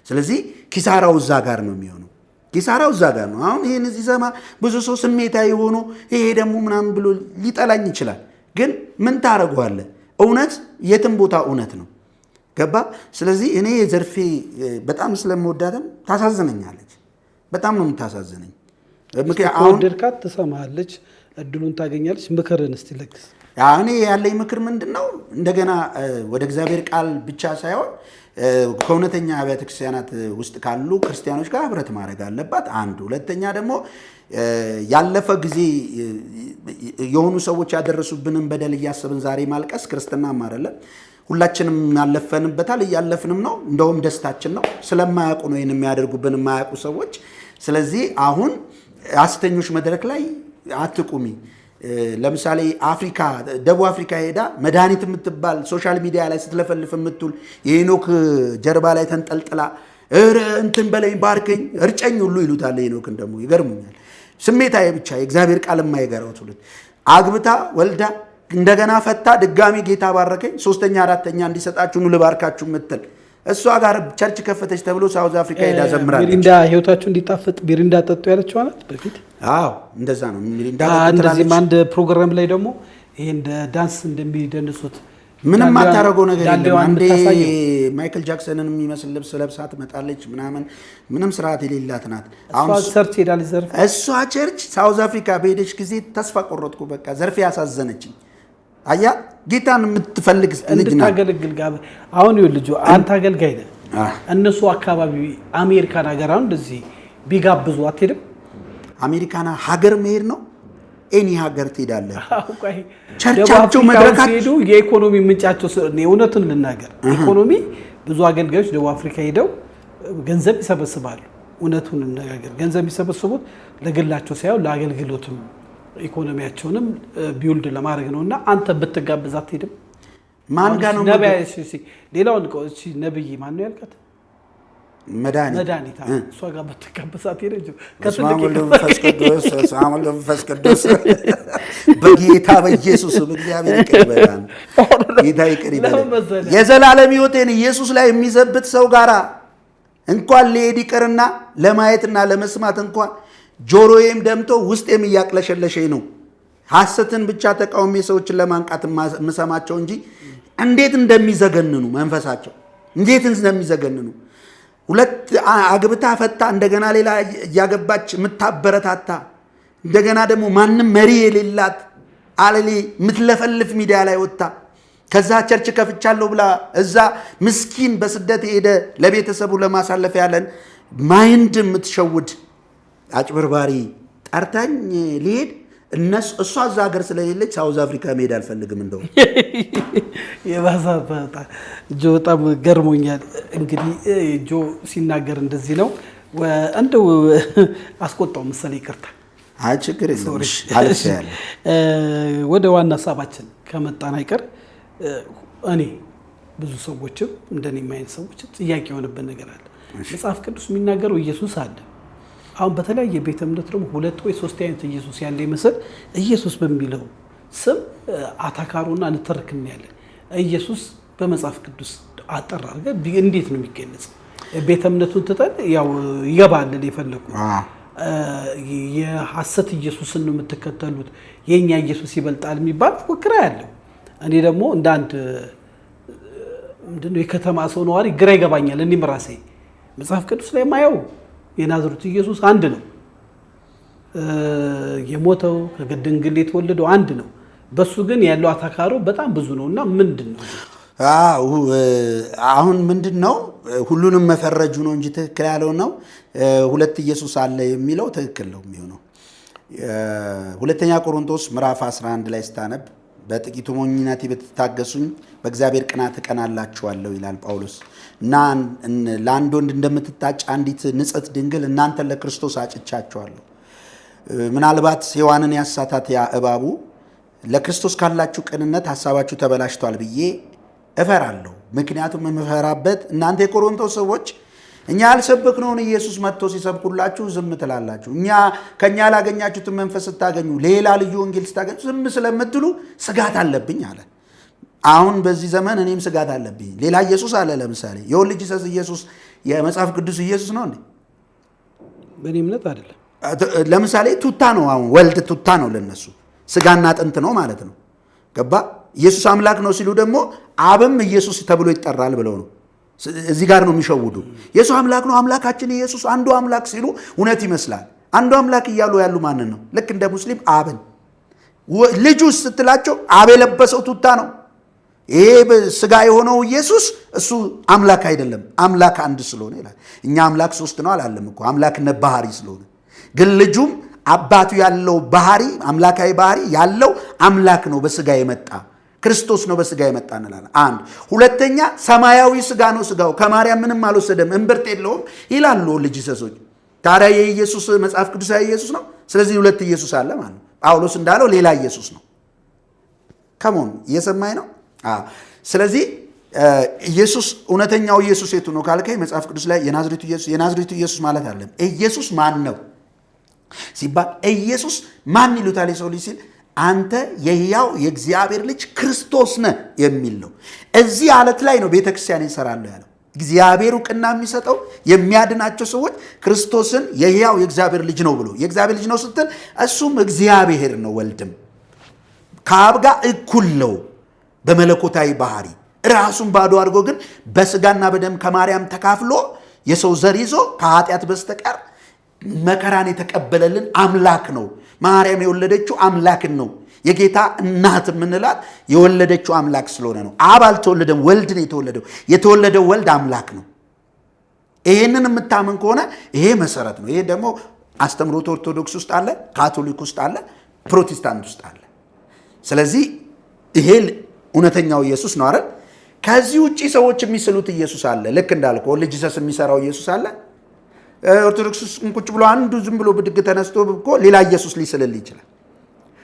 ስለዚህ ኪሳራው እዛ ጋር ነው የሚሆነው። ኪሳራው እዛ ጋር ነው። አሁን ይህን እዚህ ዘማ ብዙ ሰው ስሜታዊ ሆኖ ይሄ ደግሞ ምናምን ብሎ ሊጠላኝ ይችላል። ግን ምን ታደርገዋለህ? እውነት የትም ቦታ እውነት ነው። ገባ? ስለዚህ እኔ የዘርፌ በጣም ስለምወዳትም ታሳዝነኛለች። በጣም ነው የምታሳዝነኝ። ምክንያቱም ድርካት ትሰማለች፣ እድሉን ታገኛለች። ምክርን እስቲ ለግስ። እኔ ያለኝ ምክር ምንድን ነው? እንደገና ወደ እግዚአብሔር ቃል ብቻ ሳይሆን ከእውነተኛ አብያተ ክርስቲያናት ውስጥ ካሉ ክርስቲያኖች ጋር ህብረት ማድረግ አለባት። አንድ ሁለተኛ ደግሞ ያለፈ ጊዜ የሆኑ ሰዎች ያደረሱብንን በደል እያሰብን ዛሬ ማልቀስ ክርስትናም አይደለም። ሁላችንም ያለፈንበታል፣ እያለፍንም ነው። እንደውም ደስታችን ነው። ስለማያውቁ ነው ይህን የሚያደርጉብን የማያውቁ ሰዎች። ስለዚህ አሁን ሐሰተኞች መድረክ ላይ አትቁሚ። ለምሳሌ ደቡብ አፍሪካ ሄዳ መድኃኒት የምትባል ሶሻል ሚዲያ ላይ ስትለፈልፍ የምትውል የሄኖክ ጀርባ ላይ ተንጠልጥላ እንትን በለኝ ባርከኝ እርጨኝ ሁሉ ይሉታል። ሄኖክን ደግሞ ይገርሙኛል። ስሜታዊ ብቻ የእግዚአብሔር ቃል የማይገራው ትውልድ አግብታ ወልዳ እንደገና ፈታ ድጋሚ ጌታ ባረከኝ ሶስተኛ አራተኛ እንዲሰጣችሁ ኑ ልባርካችሁ ምትል እሷ ጋር ቸርች ከፈተች ተብሎ ሳውዝ አፍሪካ ሄዳ ዘምራለች። ሚሪንዳ ህይወታችሁ እንዲጣፍጥ ሚሪንዳ ጠጡ ያለችው አላት በፊት። አዎ እንደዛ ነው። ሚሪንዳ እንደዚህም አንድ ፕሮግራም ላይ ደግሞ ይሄ እንደ ዳንስ እንደሚደንሱት ምንም አታረገው ነገር የለም። አንዴ ማይክል ጃክሰንን የሚመስል ልብስ ለብሳ ትመጣለች ምናምን ምንም ስርዓት የሌላት ናት። አሁን ቸርች ሄዳለች ዘርፌ። እሷ ቸርች ሳውዝ አፍሪካ በሄደች ጊዜ ተስፋ ቆረጥኩ። በቃ ዘርፌ ያሳዘነችኝ። አያ ጌታን የምትፈልግ ልጅ ናት እንድታገለግል ጋር አሁን ይኸውልህ ልጁ አንተ አገልጋይ ነህ። እነሱ አካባቢ አሜሪካን ሀገር አሁን እንደዚህ ቢጋብዙ አትሄድም? አሜሪካን ሀገር መሄድ ነው ኤኒ ሀገር ትሄዳለህ። ቸርቻቸው መድረካቸው ሄዱ የኢኮኖሚ ምንጫቸው እውነቱን ልናገር ኢኮኖሚ ብዙ አገልጋዮች ደቡብ አፍሪካ ሄደው ገንዘብ ይሰበስባሉ። እውነቱን ልናገር ገንዘብ የሚሰበስቡት ለግላቸው ሳይሆን ለአገልግሎትም ኢኮኖሚያቸውንም ቢውልድ ለማድረግ ነውና አንተ ብትጋበዝ አትሄድም? ማን ጋር ነው ሌላውን ነብይ ማን ነው ያልካት? መድኃኒት እሷ ጋር ብትጋበዝ አትሄድም? መንፈስ ቅዱስ በጌታ በኢየሱስ እግዚአብሔር ይቅር ይበላል። ጌታ ይቅር ይበላል። የዘላለም ሕይወቴን ኢየሱስ ላይ የሚዘብት ሰው ጋራ እንኳን ሊሄድ ይቅርና ለማየትና ለመስማት እንኳን ጆሮዬም ደምቶ ውስጤም እያቅለሸለሸኝ ነው። ሐሰትን ብቻ ተቃውሜ ሰዎችን ለማንቃት የምሰማቸው እንጂ እንዴት እንደሚዘገንኑ መንፈሳቸው እንዴት እንደሚዘገንኑ ሁለት አግብታ ፈታ እንደገና ሌላ እያገባች የምታበረታታ እንደገና ደግሞ ማንም መሪ የሌላት አለሌ የምትለፈልፍ ሚዲያ ላይ ወጣ ከዛ ቸርች ከፍቻለሁ ብላ እዛ ምስኪን በስደት ሄደ ለቤተሰቡ ለማሳለፍ ያለን ማይንድ የምትሸውድ አጭበርባሪ ጠርታኝ ሊሄድ እሷ እዛ ሀገር ስለሌለች ሳውዝ አፍሪካ መሄድ አልፈልግም። እንደው የባሰበት ጆ በጣም ገርሞኛል። እንግዲህ ጆ ሲናገር እንደዚህ ነው። እንደው አስቆጣው መሰለኝ ይቅርታ። አይ ችግር የለውም አልፈ ያለ ወደ ዋና ሀሳባችን ከመጣን አይቀር እኔ ብዙ ሰዎችም እንደኔ የማይን ሰዎች ጥያቄ የሆነበት ነገር አለ። መጽሐፍ ቅዱስ የሚናገረው ኢየሱስ አለ። አሁን በተለያየ ቤተ እምነት ደግሞ ሁለት ወይ ሶስት አይነት ኢየሱስ ያለ ይመስል ኢየሱስ በሚለው ስም አታካሩና ንተርክን ያለ ኢየሱስ በመጽሐፍ ቅዱስ አጠር አድርገህ እንዴት ነው የሚገለጸው? ቤተ እምነቱን ትተን ያው ይገባል የፈለጉ የሐሰት ኢየሱስን ነው የምትከተሉት የኛ ኢየሱስ ይበልጣል የሚባል ፉክክር ያለው። እኔ ደግሞ እንደ አንድ ምንድነው የከተማ ሰው ነዋሪ ግራ ይገባኛል። እኔም ራሴ መጽሐፍ ቅዱስ ላይ ማየው የናዝሬቱ ኢየሱስ አንድ ነው። የሞተው ከድንግል የተወለደው አንድ ነው። በሱ ግን ያለው አታካሮ በጣም ብዙ ነውና ምንድነው? አሁን ምንድነው ሁሉንም መፈረጁ ነው እንጂ ትክክል ያለው ነው። ሁለት ኢየሱስ አለ የሚለው ትክክል ነው የሚሆነው። ሁለተኛ ቆሮንቶስ ምዕራፍ 11 ላይ ስታነብ በጥቂቱ ሞኝነቴ ብትታገሱኝ በእግዚአብሔር ቅናት እቀናላችኋለሁ ይላል ጳውሎስ። እና ለአንድ ወንድ እንደምትታጭ አንዲት ንጽሕት ድንግል እናንተን ለክርስቶስ አጭቻችኋለሁ። ምናልባት ሔዋንን ያሳታት ያ እባቡ ለክርስቶስ ካላችሁ ቅንነት ሐሳባችሁ ተበላሽቷል ብዬ እፈራለሁ። ምክንያቱም የምፈራበት እናንተ የቆሮንቶስ ሰዎች እኛ ያልሰበክነውን ኢየሱስ መጥቶ ሲሰብኩላችሁ ዝም ትላላችሁ። ከእኛ ያላገኛችሁትን መንፈስ ስታገኙ ሌላ ልዩ ወንጌል ስታገኙ ዝም ስለምትሉ ስጋት አለብኝ አለ። አሁን በዚህ ዘመን እኔም ስጋት አለብኝ። ሌላ ኢየሱስ አለ። ለምሳሌ የወልድ ልጅ ኢየሱስ የመጽሐፍ ቅዱስ ኢየሱስ ነው እንዴ? በእኔ እምነት አይደለም። ለምሳሌ ቱታ ነው። አሁን ወልድ ቱታ ነው ለነሱ ስጋና አጥንት ነው ማለት ነው። ገባ? ኢየሱስ አምላክ ነው ሲሉ ደግሞ አብም ኢየሱስ ተብሎ ይጠራል ብለው ነው። እዚህ ጋር ነው የሚሸውዱ። ኢየሱስ አምላክ ነው አምላካችን ኢየሱስ አንዱ አምላክ ሲሉ እውነት ይመስላል። አንዱ አምላክ እያሉ ያሉ ማንን ነው? ልክ እንደ ሙስሊም አብን ልጁ ስትላቸው አብ የለበሰው ቱታ ነው። ይሄ ስጋ የሆነው ኢየሱስ እሱ አምላክ አይደለም፣ አምላክ አንድ ስለሆነ ይላል። እኛ አምላክ ሶስት ነው አላለም እኮ አምላክነት ባህሪ ስለሆነ፣ ግን ልጁም አባቱ ያለው ባህሪ አምላካዊ ባህሪ ያለው አምላክ ነው። በስጋ የመጣ ክርስቶስ ነው በስጋ የመጣ እንላለን። አንድ ሁለተኛ ሰማያዊ ስጋ ነው። ስጋው ከማርያም ምንም አልወሰደም፣ እምብርት የለውም ይላሉ ልጅ ሰሶች። ታዲያ የኢየሱስ መጽሐፍ ቅዱሳዊ ኢየሱስ ነው። ስለዚህ ሁለት ኢየሱስ አለ ማለት ነው። ጳውሎስ እንዳለው ሌላ ኢየሱስ ነው። ከሞን እየሰማኝ ነው። ስለዚህ ኢየሱስ እውነተኛው ኢየሱስ የቱ ነው ካልከኝ መጽሐፍ ቅዱስ ላይ የናዝሬቱ ኢየሱስ ማለት አይደለም። ኢየሱስ ማን ነው ሲባል ኢየሱስ ማን ይሉታል የሰው ልጅ ሲል አንተ የሕያው የእግዚአብሔር ልጅ ክርስቶስ ነህ የሚል ነው። እዚህ አለት ላይ ነው ቤተክርስቲያን ይሰራለሁ ያለው። እግዚአብሔር እውቅና የሚሰጠው የሚያድናቸው ሰዎች ክርስቶስን የሕያው የእግዚአብሔር ልጅ ነው ብሎ የእግዚአብሔር ልጅ ነው ስትል እሱም እግዚአብሔር ነው፣ ወልድም ከአብ ጋር እኩል ነው በመለኮታዊ ባህሪ። ራሱን ባዶ አድርጎ ግን በስጋና በደም ከማርያም ተካፍሎ የሰው ዘር ይዞ ከኃጢአት በስተቀር መከራን የተቀበለልን አምላክ ነው። ማርያም የወለደችው አምላክን ነው። የጌታ እናት የምንላት የወለደችው አምላክ ስለሆነ ነው። አብ አልተወለደም፣ ወልድ ነው የተወለደው። የተወለደው ወልድ አምላክ ነው። ይሄንን የምታምን ከሆነ ይሄ መሰረት ነው። ይሄ ደግሞ አስተምሮት ኦርቶዶክስ ውስጥ አለ፣ ካቶሊክ ውስጥ አለ፣ ፕሮቴስታንት ውስጥ አለ። ስለዚህ ይሄ እውነተኛው ኢየሱስ ነው አይደል? ከዚህ ውጪ ሰዎች የሚስሉት ኢየሱስ አለ። ልክ እንዳልከው ልጅ ሰስ የሚሰራው ኢየሱስ አለ። ኦርቶዶክስ ውስጥ ቁጭ ብሎ አንዱ ዝም ብሎ ብድግ ተነስቶ እኮ ሌላ ኢየሱስ ሊስልል ይችላል።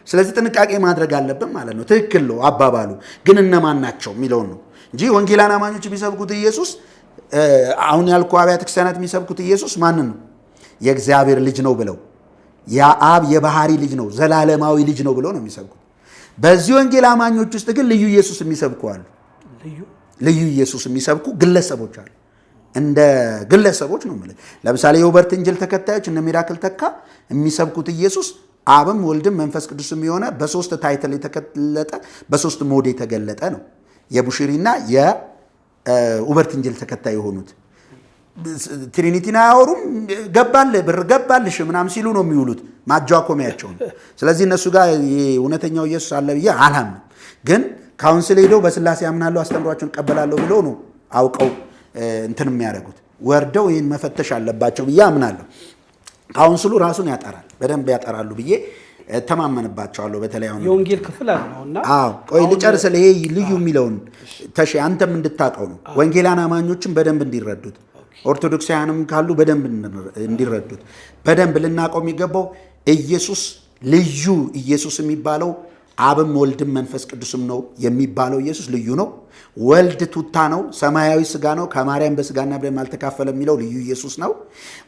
ስለዚህ ጥንቃቄ ማድረግ አለብን ማለት ነው። ትክክል ነው አባባሉ፣ ግን እነማን ናቸው የሚለውን ነው እንጂ ወንጌላን አማኞች የሚሰብኩት ኢየሱስ አሁን ያልኩ አብያተ ክርስቲያናት የሚሰብኩት ኢየሱስ ማንን ነው? የእግዚአብሔር ልጅ ነው ብለው የአብ የባህሪ ልጅ ነው፣ ዘላለማዊ ልጅ ነው ብለው ነው የሚሰብኩት። በዚህ ወንጌል አማኞች ውስጥ ግን ልዩ ኢየሱስ የሚሰብኩ አሉ። ልዩ ኢየሱስ የሚሰብኩ ግለሰቦች አሉ። እንደ ግለሰቦች ነው ማለት። ለምሳሌ የሁበርት እንጅል ተከታዮች እነ ሚራክል ተካ የሚሰብኩት ኢየሱስ አብም ወልድም መንፈስ ቅዱስም የሆነ በሶስት ታይትል የተገለጠ በሶስት ሞድ የተገለጠ ነው። የቡሽሪና የሁበርት እንጅል ተከታይ የሆኑት ትሪኒቲን አያወሩም። ገባል ብር ገባልሽ ምናምን ሲሉ ነው የሚውሉት ማጃኮሚያቸው ነው። ስለዚህ እነሱ ጋር እውነተኛው ኢየሱስ አለ ብዬ አላምንም። ግን ካውንስል ሄደው በስላሴ አምናለሁ አስተምሯቸውን ቀበላለሁ ብለው ነው አውቀው እንትን የሚያደርጉት። ወርደው ይህን መፈተሽ አለባቸው ብዬ አምናለሁ። ካውንስሉ ራሱን ያጠራል፣ በደንብ ያጠራሉ ብዬ ተማመንባቸዋለሁ። በተለይ አሁን የወንጌል ክፍል አለውና ቆይ ልጨርስ። ይሄ ልዩ የሚለውን ተሽ አንተም እንድታቀው ነው፣ ወንጌላን አማኞችን በደንብ እንዲረዱት፣ ኦርቶዶክሳውያንም ካሉ በደንብ እንዲረዱት። በደንብ ልናቀው የሚገባው ኢየሱስ ልዩ ኢየሱስ የሚባለው አብም ወልድም መንፈስ ቅዱስም ነው የሚባለው ኢየሱስ ልዩ ነው። ወልድ ቱታ ነው፣ ሰማያዊ ስጋ ነው፣ ከማርያም በስጋና በደም አልተካፈለ የሚለው ልዩ ኢየሱስ ነው።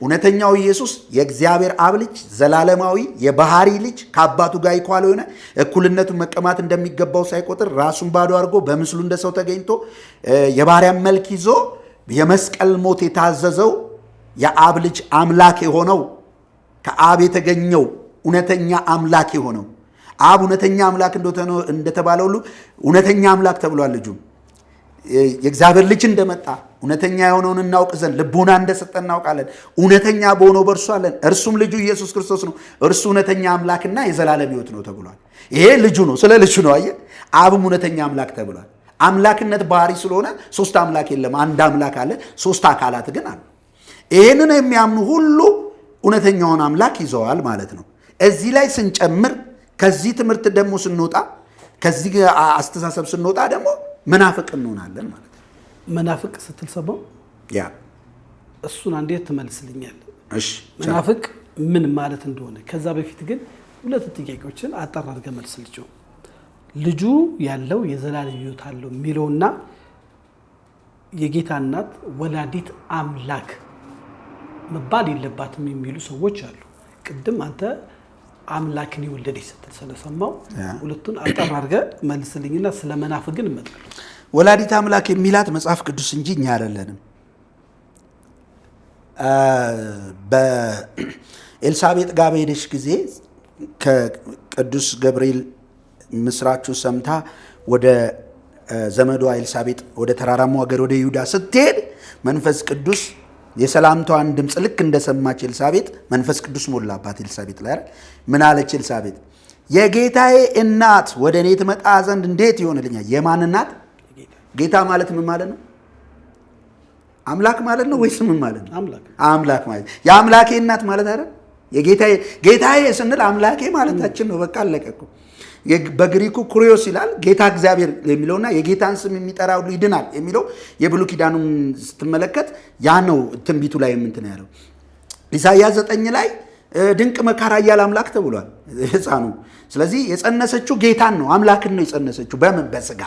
እውነተኛው ኢየሱስ የእግዚአብሔር አብ ልጅ ዘላለማዊ የባህሪ ልጅ ከአባቱ ጋር ይኳል የሆነ እኩልነቱን መቀማት እንደሚገባው ሳይቆጥር ራሱን ባዶ አድርጎ በምስሉ እንደ ሰው ተገኝቶ የባሪያን መልክ ይዞ የመስቀል ሞት የታዘዘው የአብ ልጅ አምላክ የሆነው ከአብ የተገኘው እውነተኛ አምላክ የሆነው አብ እውነተኛ አምላክ እንደተባለ ሁሉ እውነተኛ አምላክ ተብሏል። ልጁ የእግዚአብሔር ልጅ እንደመጣ እውነተኛ የሆነውን እናውቅ ዘንድ ልቡና እንደሰጠ እናውቃለን። እውነተኛ በሆነው በእርሱ አለን፣ እርሱም ልጁ ኢየሱስ ክርስቶስ ነው። እርሱ እውነተኛ አምላክና የዘላለም ሕይወት ነው ተብሏል። ይሄ ልጁ ነው፣ ስለ ልጁ ነው። አየህ፣ አብም እውነተኛ አምላክ ተብሏል። አምላክነት ባህሪ ስለሆነ ሶስት አምላክ የለም፣ አንድ አምላክ አለ። ሶስት አካላት ግን አሉ። ይህንን የሚያምኑ ሁሉ እውነተኛውን አምላክ ይዘዋል ማለት ነው። እዚህ ላይ ስንጨምር ከዚህ ትምህርት ደግሞ ስንወጣ ከዚህ አስተሳሰብ ስንወጣ ደግሞ መናፍቅ እንሆናለን ማለት ነው። መናፍቅ ስትል ሰማው ያ እሱን እንዴት ትመልስልኛል? እሺ መናፍቅ ምን ማለት እንደሆነ ከዛ በፊት ግን ሁለት ጥያቄዎችን አጣራ አድርገህ መልስልኝ። ልጁ ያለው የዘላለም ሕይወት አለው የሚለውና የጌታ እናት ወላዲት አምላክ መባል የለባትም የሚሉ ሰዎች አሉ። ቅድም አንተ አምላክን የወለደች ስትል ስለሰማው ሁለቱን አጣራ አድርገህ መልስልኝና ስለ መናፍቅ ግን እንመጣለን። ወላዲት አምላክ የሚላት መጽሐፍ ቅዱስ እንጂ እኛ አይደለንም። በኤልሳቤጥ ጋር በሄደች ጊዜ ከቅዱስ ገብርኤል ምስራቹ ሰምታ ወደ ዘመዷ ኤልሳቤጥ ወደ ተራራማው ሀገር ወደ ይሁዳ ስትሄድ መንፈስ ቅዱስ የሰላምታዋን ድምፅ ልክ እንደሰማች ኤልሳቤጥ መንፈስ ቅዱስ ሞላባት ኤልሳቤጥ ላይ። ምን አለች ኤልሳቤጥ? የጌታዬ እናት ወደ እኔ ትመጣ ዘንድ እንዴት ይሆንልኛል? የማን እናት? ጌታ ማለት ምን ማለት ነው? አምላክ ማለት ነው ወይስ ምን ማለት ነው? አምላክ ማለት የአምላኬ እናት ማለት አይደል? ጌታዬ ስንል አምላኬ ማለታችን ነው። በቃ አለቀ እኮ። በግሪኩ ኩሪዮስ ይላል ጌታ እግዚአብሔር የሚለውና የጌታን ስም የሚጠራ ሁሉ ይድናል የሚለው የብሉይ ኪዳኑን ስትመለከት ያ ነው ትንቢቱ ላይ የምንትን ያለው። ኢሳይያስ 9 ላይ ድንቅ መካር ኃያል አምላክ ተብሏል ሕፃኑ። ስለዚህ የጸነሰችው ጌታን ነው፣ አምላክን ነው የጸነሰችው። በምን? በስጋ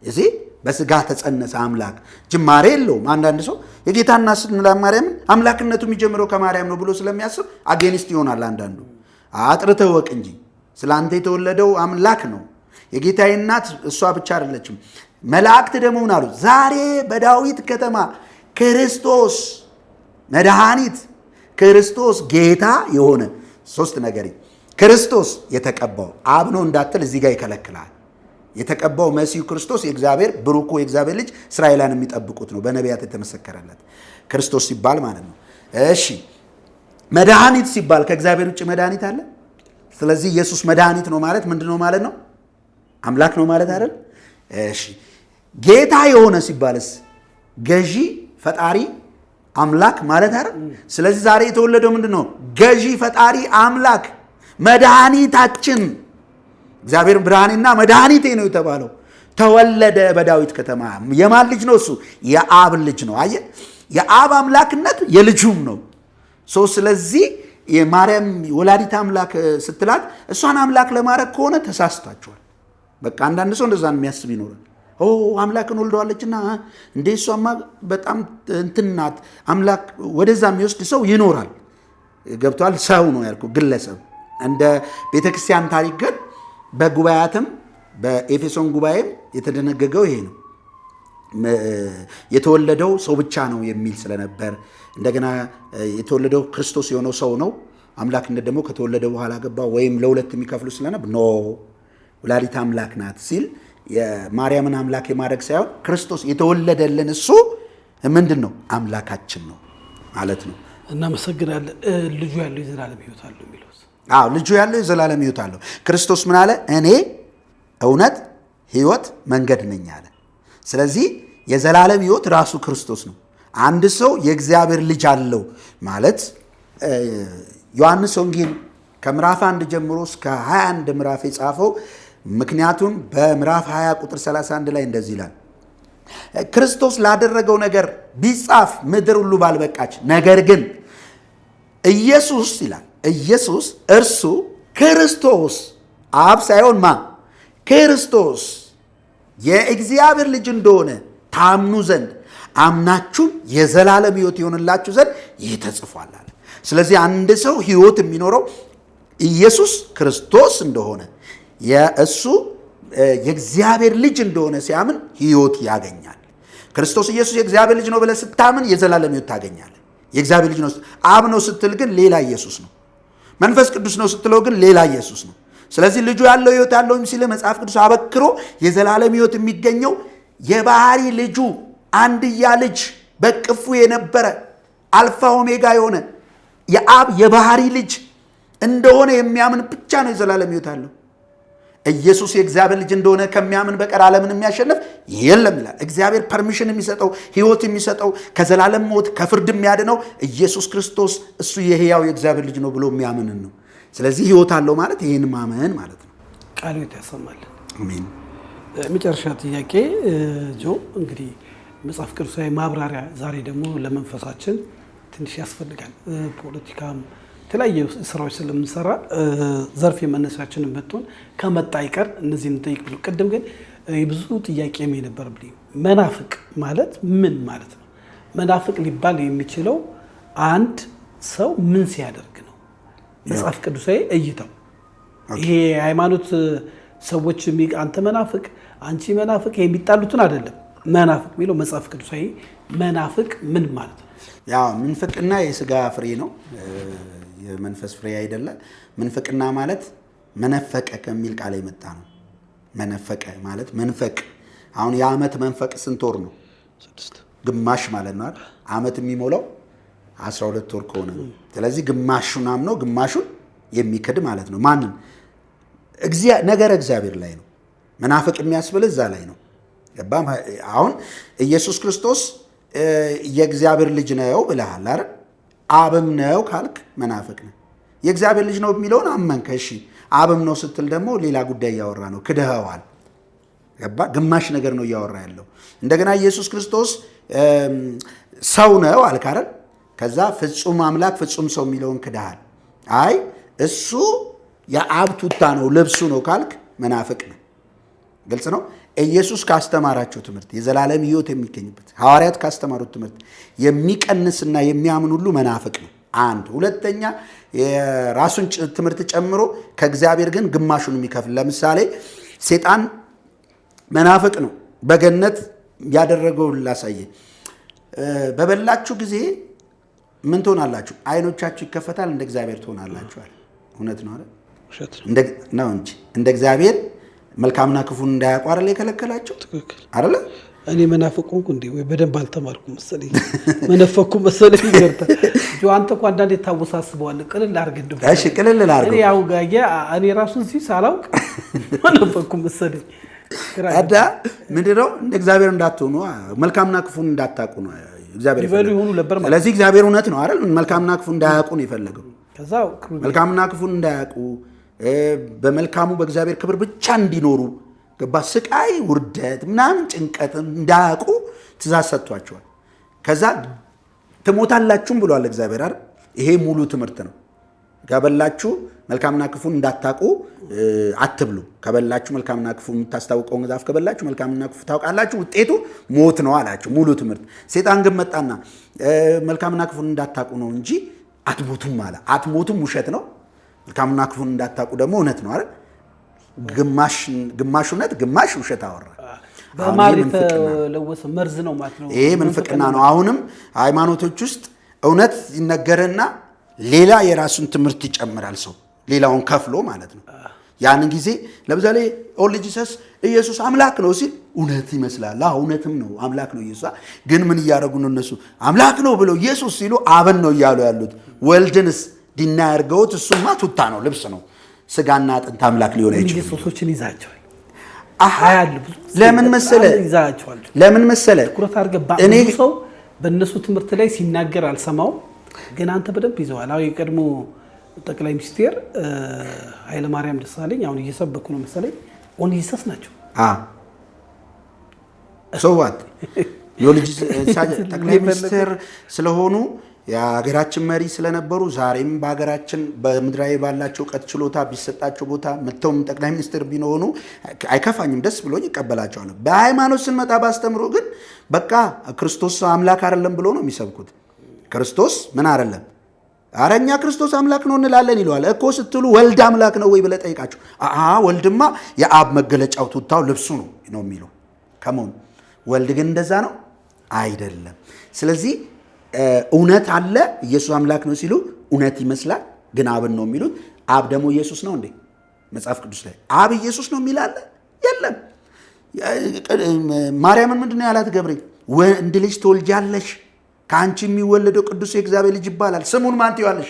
እዚህ በስጋ ተጸነሰ አምላክ። ጅማሬ የለውም። አንዳንድ ሰው የጌታ እናት ስንላት ማርያምን አምላክነቱ የሚጀምረው ከማርያም ነው ብሎ ስለሚያስብ አጌኒስት ይሆናል። አንዳንዱ አጥርተህ ወቅ እንጂ ስለ አንተ የተወለደው አምላክ ነው። የጌታዬ እናት እሷ ብቻ አይደለችም። መላእክት ደግሞ ምን አሉ? ዛሬ በዳዊት ከተማ ክርስቶስ መድኃኒት፣ ክርስቶስ ጌታ የሆነ ሶስት ነገር ክርስቶስ የተቀባው አብ ነው እንዳትል እዚህ ጋር ይከለክላል። የተቀባው መሲሁ ክርስቶስ የእግዚአብሔር ብሩኩ የእግዚአብሔር ልጅ እስራኤላን የሚጠብቁት ነው፣ በነቢያት የተመሰከረለት ክርስቶስ ሲባል ማለት ነው። እሺ መድኃኒት ሲባል ከእግዚአብሔር ውጭ መድኃኒት አለ? ስለዚህ ኢየሱስ መድኃኒት ነው ማለት ምንድን ነው ማለት ነው? አምላክ ነው ማለት አይደል? እሺ ጌታ የሆነ ሲባልስ ገዢ፣ ፈጣሪ፣ አምላክ ማለት አይደል? ስለዚህ ዛሬ የተወለደው ምንድን ነው? ገዢ፣ ፈጣሪ፣ አምላክ፣ መድኃኒታችን እግዚአብሔር ብርሃኔና መድኃኒቴ ነው የተባለው ተወለደ በዳዊት ከተማ። የማን ልጅ ነው እሱ? የአብ ልጅ ነው። አየ የአብ አምላክነት የልጁም ነው። ስለዚህ የማርያም ወላዲት አምላክ ስትላት እሷን አምላክ ለማድረግ ከሆነ ተሳስታችኋል። በቃ አንዳንድ ሰው እንደዛ የሚያስብ ይኖራል። አምላክን ወልደዋለችና እንደ እሷማ በጣም እንትናት አምላክ ወደዛ የሚወስድ ሰው ይኖራል። ገብቷል? ሰው ነው ያልኩ ግለሰብ። እንደ ቤተክርስቲያን ታሪክ ግን በጉባኤያትም በኤፌሶን ጉባኤም የተደነገገው ይሄ ነው። የተወለደው ሰው ብቻ ነው የሚል ስለነበር እንደገና የተወለደው ክርስቶስ የሆነው ሰው ነው። አምላክነት ደግሞ ከተወለደ በኋላ ገባ ወይም ለሁለት የሚከፍሉ ስለነበር ኖ ወላዲት አምላክ ናት ሲል የማርያምን አምላክ የማድረግ ሳይሆን ክርስቶስ የተወለደልን እሱ ምንድን ነው? አምላካችን ነው ማለት ነው። እናመሰግናለን። ልጁ ያለው የዘላለም ሕይወት አለው የሚለው ልጁ ያለው የዘላለም ሕይወት አለው። ክርስቶስ ምን አለ? እኔ እውነት፣ ሕይወት፣ መንገድ ነኝ አለ። ስለዚህ የዘላለም ሕይወት ራሱ ክርስቶስ ነው። አንድ ሰው የእግዚአብሔር ልጅ አለው ማለት ዮሐንስ ወንጌል ከምዕራፍ 1 ጀምሮ እስከ 21 ምዕራፍ የጻፈው ምክንያቱም በምዕራፍ 20 ቁጥር 31 ላይ እንደዚህ ይላል፣ ክርስቶስ ላደረገው ነገር ቢጻፍ ምድር ሁሉ ባልበቃች፣ ነገር ግን ኢየሱስ ይላል ኢየሱስ እርሱ ክርስቶስ አብ ሳይሆን ክርስቶስ የእግዚአብሔር ልጅ እንደሆነ ታምኑ ዘንድ አምናችሁም የዘላለም ሕይወት ይሆንላችሁ ዘንድ ይህ ተጽፏል አለ። ስለዚህ አንድ ሰው ሕይወት የሚኖረው ኢየሱስ ክርስቶስ እንደሆነ የእሱ የእግዚአብሔር ልጅ እንደሆነ ሲያምን ሕይወት ያገኛል። ክርስቶስ ኢየሱስ የእግዚአብሔር ልጅ ነው ብለህ ስታምን የዘላለም ሕይወት ታገኛለህ። የእግዚአብሔር ልጅ ነው አብ ነው ስትል ግን ሌላ ኢየሱስ ነው። መንፈስ ቅዱስ ነው ስትለው ግን ሌላ ኢየሱስ ነው። ስለዚህ ልጁ ያለው ሕይወት ያለው ሲል መጽሐፍ ቅዱስ አበክሮ የዘላለም ሕይወት የሚገኘው የባህሪ ልጁ አንድያ ልጅ በቅፉ የነበረ አልፋ ኦሜጋ የሆነ የአብ የባህሪ ልጅ እንደሆነ የሚያምን ብቻ ነው የዘላለም ሕይወት አለው። ኢየሱስ የእግዚአብሔር ልጅ እንደሆነ ከሚያምን በቀር ዓለምን የሚያሸንፍ የለም ይላል። እግዚአብሔር ፐርሚሽን የሚሰጠው ሕይወት የሚሰጠው ከዘላለም ሞት ከፍርድ የሚያድነው ኢየሱስ ክርስቶስ እሱ የሕያው የእግዚአብሔር ልጅ ነው ብሎ የሚያምንን ነው። ስለዚህ ሕይወት አለው ማለት ይህን ማመን ማለት ነው። ቃሉ ያሰማልን። አሜን። መጨረሻ ጥያቄ ጆ፣ እንግዲህ መጽሐፍ ቅዱሳዊ ማብራሪያ ዛሬ ደግሞ ለመንፈሳችን ትንሽ ያስፈልጋል። ፖለቲካም የተለያየ ስራዎች ስለምንሰራ ዘርፍ የመነሳችንን ብትሆን ከመጣ አይቀር እነዚህን እንጠይቅ ብሎ ቅድም ግን ብዙ ጥያቄ የነበረብኝ መናፍቅ ማለት ምን ማለት ነው? መናፍቅ ሊባል የሚችለው አንድ ሰው ምን ሲያደርግ ነው? መጽሐፍ ቅዱሳዊ እይታው ይሄ ሃይማኖት ሰዎች አንተ መናፍቅ አንቺ መናፍቅ የሚጣሉትን አይደለም። መናፍቅ የሚለው መጽሐፍ ቅዱሳዊ መናፍቅ ምን ማለት ነው? ያው ምንፍቅና የስጋ ፍሬ ነው፣ የመንፈስ ፍሬ አይደለም። ምንፍቅና ማለት መነፈቀ ከሚል ቃል የመጣ ነው። መነፈቀ ማለት መንፈቅ። አሁን የዓመት መንፈቅ ስንት ወር ነው? 6 ግማሽ ማለት ነው አይደል? ዓመት የሚሞላው 12 ወር ከሆነ ነው። ስለዚህ ግማሹን አምኖ ግማሹን የሚክድ ማለት ነው። ማንን? ነገረ እግዚአብሔር ላይ ነው። መናፍቅ የሚያስብል እዛ ላይ ነው። አሁን ኢየሱስ ክርስቶስ የእግዚአብሔር ልጅ ነው ብለሃል አይደል? አብም ነው ካልክ መናፍቅ ነው። የእግዚአብሔር ልጅ ነው የሚለውን አመንከ። እሺ አብም ነው ስትል ደግሞ ሌላ ጉዳይ እያወራ ነው። ክድኸዋል። ግማሽ ነገር ነው እያወራ ያለው። እንደገና ኢየሱስ ክርስቶስ ሰው ነው አልክ አይደል? ከዛ ፍጹም አምላክ ፍጹም ሰው የሚለውን ክድሃል። አይ እሱ የአብ ቱታ ነው ልብሱ ነው ካልክ መናፍቅ ነው። ግልጽ ነው። ኢየሱስ ካስተማራቸው ትምህርት የዘላለም ሕይወት የሚገኝበት ሐዋርያት ካስተማሩት ትምህርት የሚቀንስና የሚያምን ሁሉ መናፍቅ ነው። አንድ ሁለተኛ የራሱን ትምህርት ጨምሮ ከእግዚአብሔር ግን ግማሹን የሚከፍል ለምሳሌ ሴጣን መናፍቅ ነው። በገነት ያደረገውን ላሳየ። በበላችሁ ጊዜ ምን ትሆናላችሁ? አይኖቻችሁ ይከፈታል፣ እንደ እግዚአብሔር ትሆናላችኋል። እውነት ነው አይደል? ነው እንጂ እንደ እግዚአብሔር መልካምና ክፉን እንዳያውቁ አይደል የከለከላቸው አይደል? እኔ መናፍቁ እንዴ ወይ በደንብ አልተማርኩም መሰለኝ መነፈኩ መሰለኝ ይገርታ ጆ አንተ እኮ አንዳንዴ ታወሳስበዋለህ። ቅልል አድርግ እንደው እሺ፣ ቅልል አድርግ። እኔ ያው ጋየ እኔ ራሱ እዚህ ሳላውቅ መነፈኩ መሰለኝ አዳ ምንድነው? እንደ እግዚአብሔር እንዳትሆኑ መልካምና ክፉን እንዳታውቁ ነው እግዚአብሔር ይበሉ ይሁኑ ነበር ማለት። ስለዚህ እግዚአብሔር እውነት ነው አይደል? መልካምና ክፉን እንዳያውቁ ነው የፈለገው። ከዛው መልካምና ክፉን እንዳያውቁ በመልካሙ በእግዚአብሔር ክብር ብቻ እንዲኖሩ ገባ። ስቃይ፣ ውርደት፣ ምናምን ጭንቀት እንዳያውቁ ትእዛዝ ሰጥቷቸዋል። ከዛ ትሞታላችሁም ብሏል እግዚአብሔር አይደል? ይሄ ሙሉ ትምህርት ነው። ከበላችሁ መልካምና ክፉን እንዳታውቁ አትብሉ። ከበላችሁ መልካምና ክፉ የምታስታውቀውን ዛፍ ከበላችሁ መልካምና ክፉ ታውቃላችሁ፣ ውጤቱ ሞት ነው አላችሁ። ሙሉ ትምህርት። ሴጣን ግን መጣና መልካምና ክፉን እንዳታውቁ ነው እንጂ አትሞቱም አለ። አትሞቱም ውሸት ነው። መልካምና ክፉን እንዳታውቁ ደግሞ እውነት ነው አይደል? ግማሽ እውነት ግማሽ ውሸት አወራ። በማር የተለወሰ መርዝ ነው ማለት ነው። ይሄ ምንፍቅና ነው። አሁንም ሃይማኖቶች ውስጥ እውነት ይነገርና ሌላ የራሱን ትምህርት ይጨምራል ሰው ሌላውን ከፍሎ ማለት ነው። ያን ጊዜ ለምሳሌ ኦል ጂሰስ ኢየሱስ አምላክ ነው ሲል እውነት ይመስላል። እውነትም ነው አምላክ ነው ኢየሱስ። ግን ምን እያደረጉ ነው እነሱ? አምላክ ነው ብለው ኢየሱስ ሲሉ አብን ነው እያሉ ያሉት። ወልድንስ ዲና ያርገውት እሱማ ቱታ ነው ልብስ ነው ስጋና አጥንት አምላክ ሊሆን አይችልም። ኢየሱሶችን ይዛቸዋል። ለምን መሰለ ትኩረት አድርገህ እኔ ሰው በእነሱ ትምህርት ላይ ሲናገር አልሰማው፣ ግን አንተ በደንብ ይዘዋል። አሁን የቀድሞ ጠቅላይ ሚኒስቴር ኃይለማርያም ደሳለኝ አሁን እየሰበኩ ነው መሰለኝ ኦን ጂሰስ ናቸው። ሰዋት ዮሎጂ ጠቅላይ ሚኒስቴር ስለሆኑ የሀገራችን መሪ ስለነበሩ ዛሬም በሀገራችን በምድራዊ ባላቸው እውቀት ችሎታ ቢሰጣቸው ቦታ መተውም ጠቅላይ ሚኒስትር ቢሆኑ አይከፋኝም፣ ደስ ብሎኝ ይቀበላቸዋለሁ። በሃይማኖት ስንመጣ ባስተምሮ ግን በቃ ክርስቶስ አምላክ አይደለም ብሎ ነው የሚሰብኩት። ክርስቶስ ምን አይደለም? ኧረ እኛ ክርስቶስ አምላክ ነው እንላለን ይለዋል እኮ ስትሉ ወልድ አምላክ ነው ወይ ብለህ ጠይቃቸው። ወልድማ የአብ መገለጫው ቱታው ልብሱ ነው የሚለው ከመሆኑ ወልድ ግን እንደዛ ነው አይደለም። ስለዚህ እውነት አለ ኢየሱስ አምላክ ነው ሲሉ እውነት ይመስላል፣ ግን አብን ነው የሚሉት። አብ ደግሞ ኢየሱስ ነው እንዴ? መጽሐፍ ቅዱስ ላይ አብ ኢየሱስ ነው የሚላለ የለም። ማርያምን ምንድነው ያላት ገብርኤል? ወንድ ልጅ ትወልጃለሽ፣ ከአንቺ የሚወለደው ቅዱስ የእግዚአብሔር ልጅ ይባላል። ስሙን ማን ትይዋለሽ?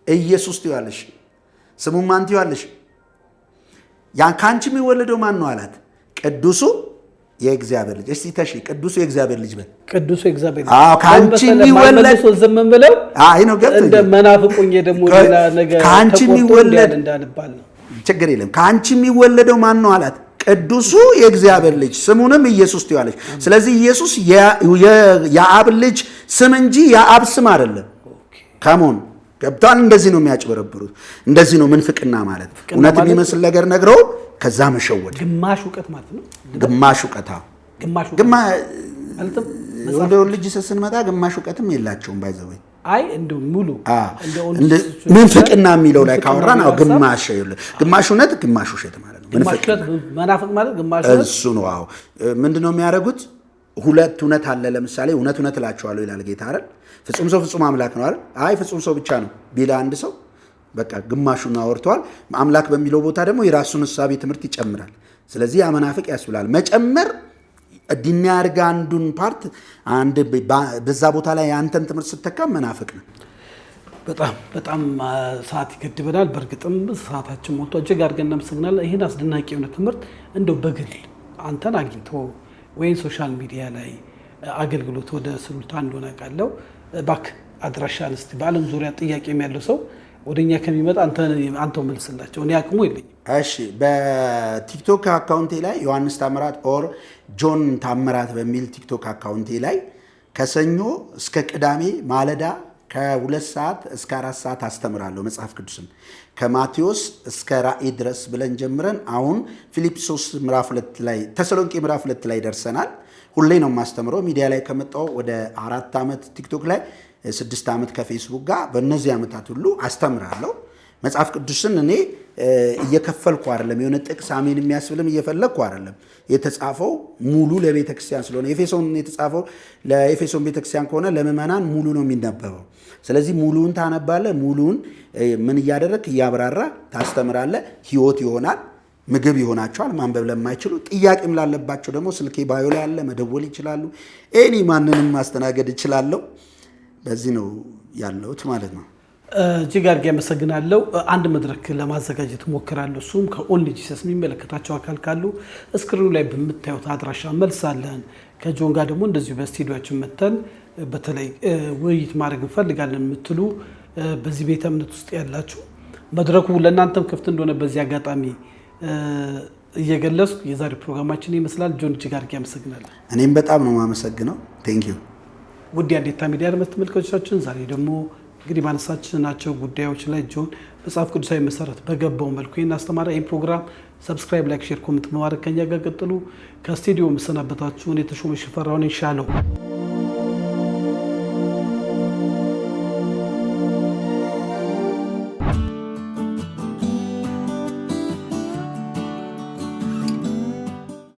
ኢየሱስ ትይዋለሽ። ስሙን ማን ትይዋለሽ? ያን ከአንቺ የሚወለደው ማን ነው አላት። ቅዱሱ የእግዚአብሔር ልጅ። እስቲ ተሺ ቅዱሱ የእግዚአብሔር ልጅ በል። ቅዱሱ የእግዚአብሔር ልጅ ካንቺ የሚወለድ ዝም ብለው ነው ገብቶ እንደ መናፍቁኝ ደግሞ ሌላ ነገር ካንቺ የሚወለድ እንዳልባል ነው። ችግር የለም። ካንቺ የሚወለደው ማን ነው አላት። ቅዱሱ የእግዚአብሔር ልጅ ስሙንም ኢየሱስ ትይዋለች። ስለዚህ ኢየሱስ የአብ ልጅ ስም እንጂ የአብ ስም አይደለም። ከሞን ገብቷል። እንደዚህ ነው የሚያጭበረብሩት። እንደዚህ ነው ምንፍቅና ማለት። እውነት የሚመስል ነገር ነግረው ከዛ መሸወድ። ግማሽ እውቀት ማለት ነው። ግማሽ እውቀት ማለትም ወደ ልጅ ስንመጣ ግማሽ እውቀትም የላቸውም። ባይዘወይ አይ እንደው ሙሉ ምንፍቅና የሚለው ላይ ካወራን ግማሽ ግማሽ እውነት ግማሽ ውሸት ማለት ነው። መናፍቅ ማለት ግማሽ እሱ ነው። አዎ ምንድነው የሚያደርጉት? ሁለት እውነት አለ። ለምሳሌ እውነት እውነት እላቸዋለሁ ይላል ጌታ አይደል? ፍጹም ሰው ፍጹም አምላክ ነው አይደል? አይ ፍጹም ሰው ብቻ ነው ቢላ አንድ ሰው በቃ ግማሹን አወርተዋል። አምላክ በሚለው ቦታ ደግሞ የራሱን ሐሳቢ ትምህርት ይጨምራል። ስለዚህ ያ መናፍቅ ያስብላል። መጨመር ዲና ያርጋ አንዱን ፓርት አንድ በዛ ቦታ ላይ አንተን ትምህርት ስተካ መናፍቅ ነው። በጣም ሰዓት ይገድበናል። በእርግጥም ሰዓታችን ሞልቶ እጅግ አድርገን እናመሰግናለን። ይህን አስደናቂ የሆነ ትምህርት እንደው በግል አንተን አግኝቶ ወይም ሶሻል ሚዲያ ላይ አገልግሎት ወደ ሱሉልታ እንደሆነ ቃለው ባክ አድራሻን እስቲ በዓለም ዙሪያ ጥያቄ ያለው ሰው ወደኛ ከሚመጣ አንተው መልስላቸው። እኔ አቅሙ የለኝም። እሺ በቲክቶክ አካውንቴ ላይ ዮሐንስ ታምራት ኦር ጆን ታምራት በሚል ቲክቶክ አካውንቴ ላይ ከሰኞ እስከ ቅዳሜ ማለዳ ከ2 ሰዓት እስከ 4 ሰዓት አስተምራለሁ መጽሐፍ ቅዱስን ከማቴዎስ እስከ ራእይ ድረስ ብለን ጀምረን አሁን ፊልጵስዩስ ምዕራፍ 2 ላይ ተሰሎንቄ ምዕራፍ 2 ላይ ደርሰናል። ሁሌ ነው የማስተምረው። ሚዲያ ላይ ከመጣሁ ወደ 4 ዓመት፣ ቲክቶክ ላይ 6 ዓመት ከፌስቡክ ጋር በእነዚህ ዓመታት ሁሉ አስተምራለሁ። መጽሐፍ ቅዱስን እኔ እየከፈልኩ አይደለም፣ የሆነ ጥቅስ አሜን የሚያስብልም እየፈለግኩ አይደለም። የተጻፈው ሙሉ ለቤተ ክርስቲያን ስለሆነ ኤፌሶን የተጻፈው ለኤፌሶን ቤተክርስቲያን ከሆነ ለምዕመናን ሙሉ ነው የሚነበበው። ስለዚህ ሙሉውን ታነባለ። ሙሉውን ምን እያደረግ እያብራራ ታስተምራለ። ህይወት ይሆናል፣ ምግብ ይሆናቸዋል። ማንበብ ለማይችሉ ጥያቄም ላለባቸው ደግሞ ስልኬ ባዮ ላይ ያለ መደወል ይችላሉ። ኤኒ ማንንም ማስተናገድ ይችላለሁ። በዚህ ነው ያለሁት ማለት ነው። እጅግ አድርጌ አመሰግናለሁ። አንድ መድረክ ለማዘጋጀት ሞክራለሁ። እሱም ከኦንሊ ጂሰስ የሚመለከታቸው አካል ካሉ እስክሪኑ ላይ በምታዩት አድራሻ መልሳለን። ከጆን ጋር ደግሞ እንደዚሁ በስቱዲዮአችን መተን በተለይ ውይይት ማድረግ እንፈልጋለን የምትሉ በዚህ ቤተ እምነት ውስጥ ያላችሁ መድረኩ ለእናንተም ክፍት እንደሆነ በዚህ አጋጣሚ እየገለጽኩ የዛሬው ፕሮግራማችን ይመስላል። ጆን እጅግ አድርጌ አመሰግናለሁ። እኔም በጣም ነው የማመሰግነው። ቴንክ ዩ። ውድ የአንዴታ ሚዲያ ተመልካቾቻችን ዛሬ ደግሞ እንግዲህ ባነሳችናቸው ጉዳዮች ላይ ጆን መጽሐፍ ቅዱሳዊ መሰረት በገባው መልኩ ይህን አስተማሪ። ይህን ፕሮግራም ሰብስክራይብ፣ ላይክ፣ ሼር፣ ኮሜንት በማድረግ ከኛ ጋር ቀጥሉ። ከስቱዲዮ መሰናበታችሁን የተሾመ ሽፈራውን ይሻለው